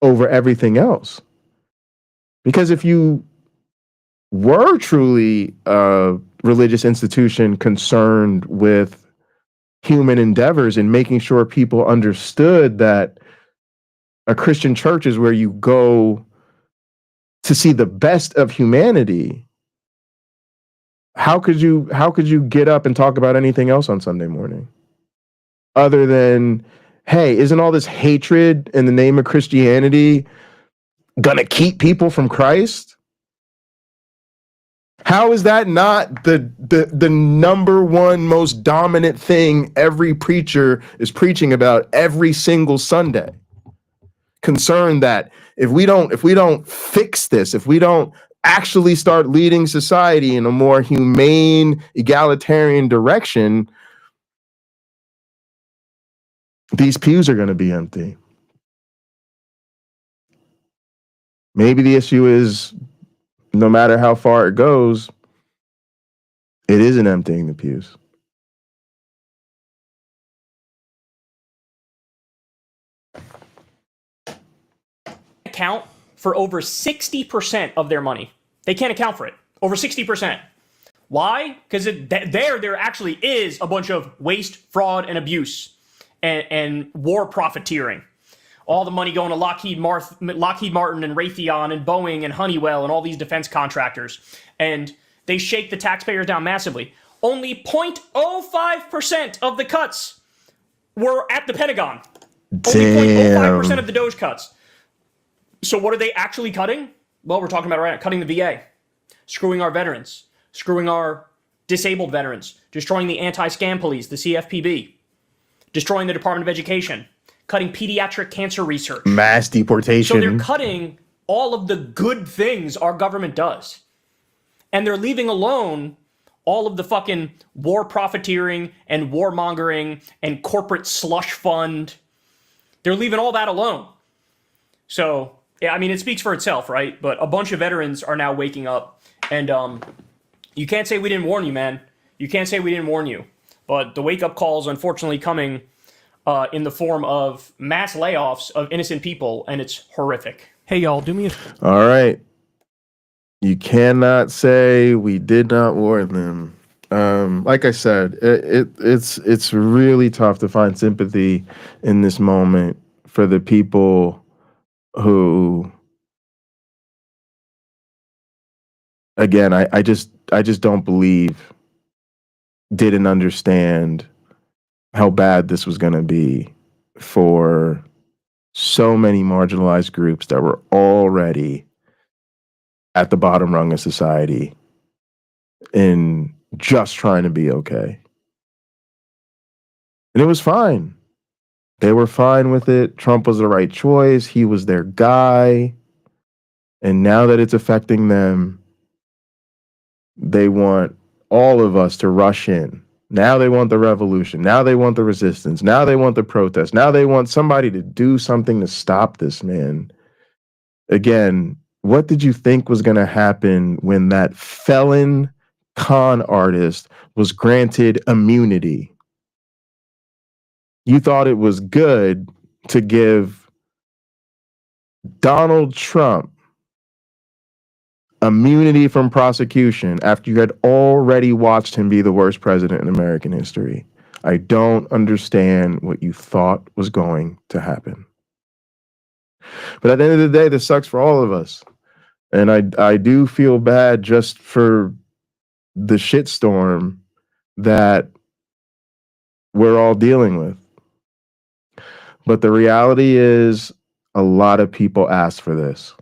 over everything else. Because if you were truly a religious institution concerned with human endeavors and making sure people understood that a Christian church is where you go to see the best of humanity, how could you get up and talk about anything else on Sunday morning other than, hey, isn't all this hatred in the name of Christianity gonna keep people from Christ? How is that not the number one most dominant thing every preacher is preaching about every single Sunday? Concerned that if we don't fix this, if we don't actually start leading society in a more humane, egalitarian direction, these pews are going to be empty. Maybe the issue is, no matter how far it goes, it isn't emptying the pews. Account for over 60% of their money. They can't account for it. Over 60%. Why? Because there actually is a bunch of waste, fraud, and abuse, and war profiteering. All the money going to Lockheed Martin and Raytheon and Boeing and Honeywell and all these defense contractors. And they shake the taxpayers down massively. Only 0.05% of the cuts were at the Pentagon. Only 0.05% of the Doge cuts. So what are they actually cutting? Well, we're talking about right now, cutting the VA, screwing our veterans, screwing our disabled veterans, destroying the anti-scam police, the CFPB, destroying the Department of Education, cutting pediatric cancer research. Mass deportation. So they're cutting all of the good things our government does. And they're leaving alone all of the fucking war profiteering and warmongering and corporate slush fund. They're leaving all that alone. So, yeah, I mean, it speaks for itself, right? But a bunch of veterans are now waking up. And you can't say we didn't warn you, man. You can't say we didn't warn you. But the wake-up call is unfortunately coming in the form of mass layoffs of innocent people, and it's horrific. Hey, y'all, do me a... All right. You cannot say we did not warn them. Like I said, it's really tough to find sympathy in this moment for the people who, again, I just don't believe didn't understand how bad this was going to be for so many marginalized groups that were already at the bottom rung of society and just trying to be okay. And it was fine. They were fine with it. Trump was the right choice. He was their guy. And now that it's affecting them, they want all of us to rush in. Now they want the revolution. Now they want the resistance. Now they want the protest. Now they want somebody to do something to stop this, man. Again, what did you think was going to happen when that felon con artist was granted immunity? You thought it was good to give Donald Trump immunity from prosecution after you had already watched him be the worst president in American history. I don't understand what you thought was going to happen. But at the end of the day, this sucks for all of us. And I do feel bad just for the shitstorm that we're all dealing with. But the reality is a lot of people asked for this.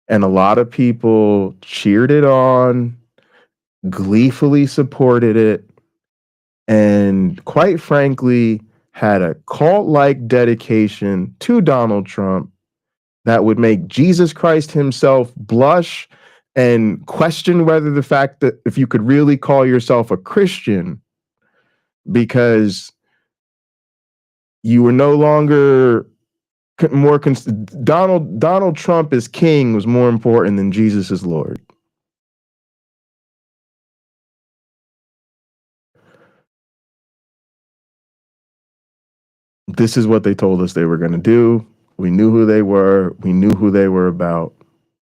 And a lot of people cheered it on, gleefully supported it, and quite frankly, had a cult-like dedication to Donald Trump that would make Jesus Christ himself blush and question whether the fact that if you could really call yourself a Christian, because you were no longer Donald Trump as king was more important than Jesus as Lord. This is what they told us they were going to do. We knew who they were. We knew who they were about,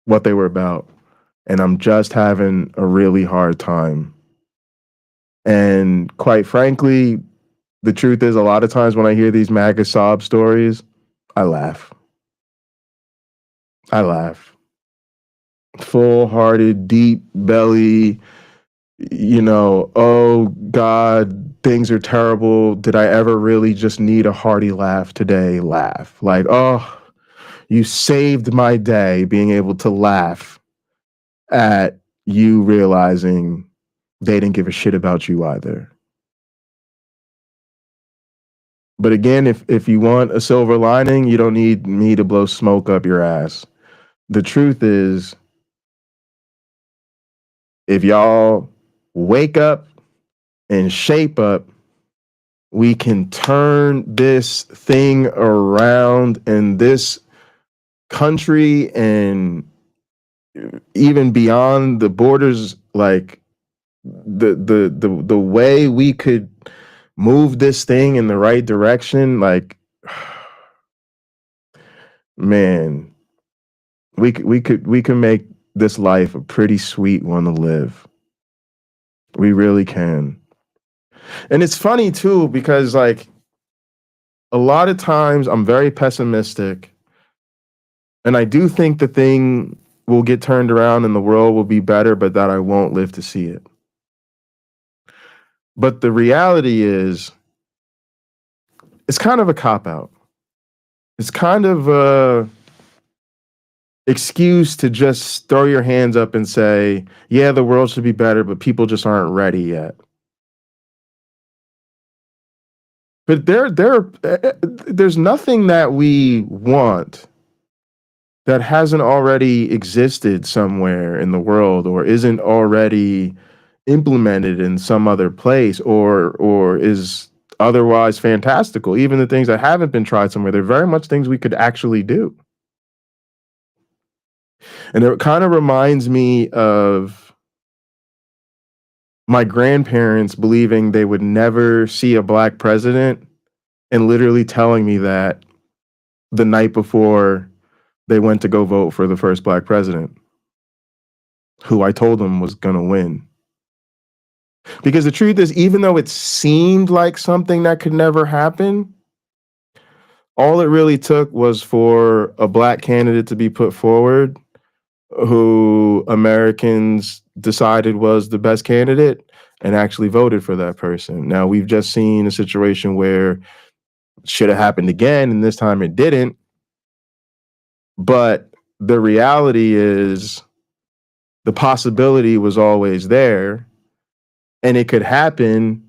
what they were about. And I'm just having a really hard time. And quite frankly, the truth is a lot of times when I hear these MAGA sob stories, I laugh. I laugh. Full-hearted, deep belly, oh God, things are terrible. Did I ever really just need a hearty laugh today? Laugh. Like, oh, you saved my day being able to laugh at you realizing they didn't give a shit about you either. But again, if you want a silver lining, you don't need me to blow smoke up your ass. The truth is, if y'all wake up and shape up, we can turn this thing around in this country and even beyond the borders. Like the way we could move this thing in the right direction, like, man, we can make this life a pretty sweet one to live. We really can. And it's funny too, because like a lot of times I'm very pessimistic, and I do think the thing will get turned around and the world will be better, but that I won't live to see it. But the reality is, it's kind of a cop-out. It's kind of a excuse to just throw your hands up and say, yeah, the world should be better, but people just aren't ready yet. But there's nothing that we want that hasn't already existed somewhere in the world, or isn't already implemented in some other place, or is otherwise fantastical. Even the things that haven't been tried somewhere, they're very much things we could actually do. And it kind of reminds me of my grandparents believing they would never see a black president and literally telling me that the night before they went to go vote for the first black president, who I told them was going to win. Because the truth is, even though it seemed like something that could never happen, all it really took was for a black candidate to be put forward who Americans decided was the best candidate and actually voted for that person. Now, we've just seen a situation where it should have happened again, and this time it didn't. But the reality is the possibility was always there, and it could happen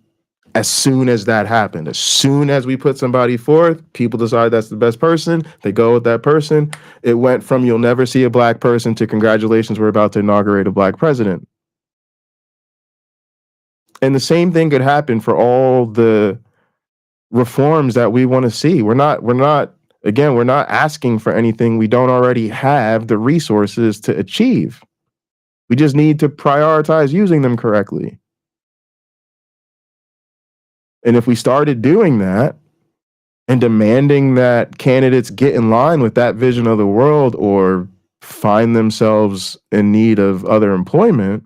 as soon as that happened. As soon as we put somebody forth, people decide that's the best person. They go with that person. It went from you'll never see a black person to congratulations, we're about to inaugurate a black president. And the same thing could happen for all the reforms that we want to see. We're not asking for anything we don't already have the resources to achieve. We just need to prioritize using them correctly. And if we started doing that and demanding that candidates get in line with that vision of the world or find themselves in need of other employment,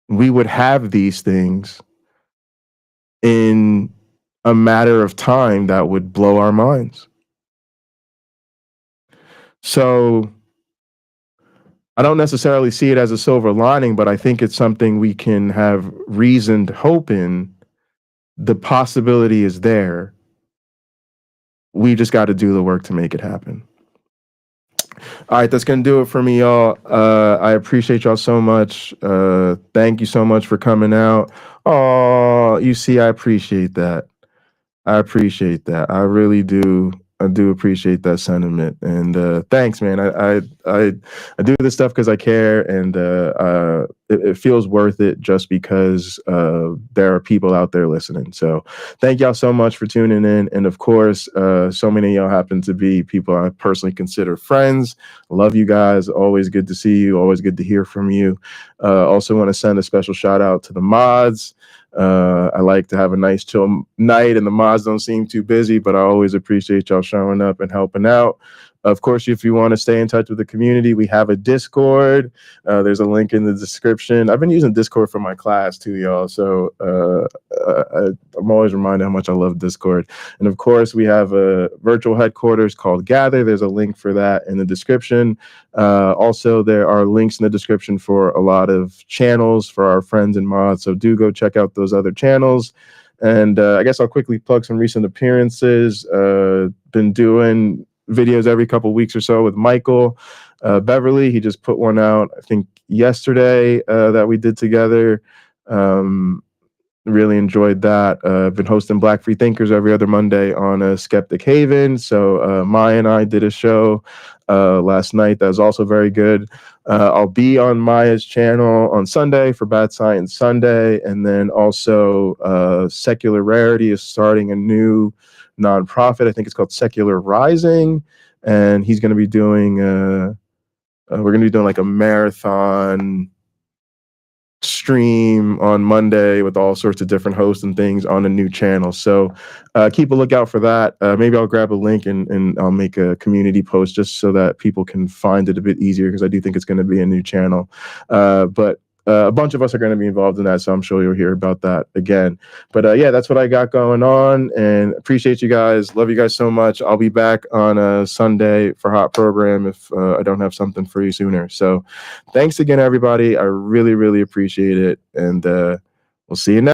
we would have these things in a matter of time that would blow our minds. So I don't necessarily see it as a silver lining, but I think it's something we can have reasoned hope in. The possibility is there. We just got to do the work to make it happen. All right, that's going to do it for me, y'all. I appreciate y'all so much. Thank you so much for coming out. Oh, you see, I appreciate that. I appreciate that. I really do. I do appreciate that sentiment, and thanks, man. I do this stuff because I care, and it feels worth it just because there are people out there listening. So thank y'all so much for tuning in, and of course, so many of y'all happen to be people I personally consider friends. I love you guys. Always good to see you. Always good to hear from you. Also want to send a special shout out to the mods. I like to have a nice chill night and the mods don't seem too busy, but I always appreciate y'all showing up and helping out. Of course, if you want to stay in touch with the community, we have a Discord. There's a link in the description. I've been using Discord for my class too, y'all. So I'm always reminded how much I love Discord. And of course, we have a virtual headquarters called Gather. There's a link for that in the description. Also, there are links in the description for a lot of channels for our friends and mods. So do go check out those other channels. And I guess I'll quickly plug some recent appearances. Been doing videos every couple weeks or so with Michael Beverly. He just put one out, I think, yesterday that we did together. Really enjoyed that. Been hosting Black Free Thinkers every other Monday on Skeptic Haven. So Maya and I did a show last night that was also very good. I'll be on Maya's channel on Sunday for Bad Science Sunday. And then also Secular Rarity is starting a new nonprofit. I think it's called Secular Rising. And he's going to be doing, we're going to be doing like a marathon stream on Monday with all sorts of different hosts and things on a new channel. So keep a lookout for that. Maybe I'll grab a link and I'll make a community post just so that people can find it a bit easier, because I do think it's going to be a new channel. But a bunch of us are going to be involved in that, so I'm sure you'll hear about that again. But yeah, that's what I got going on, and appreciate you guys. Love you guys so much. I'll be back on a Sunday for Hot Program if I don't have something for you sooner. So thanks again, everybody. I really, really appreciate it, and we'll see you next.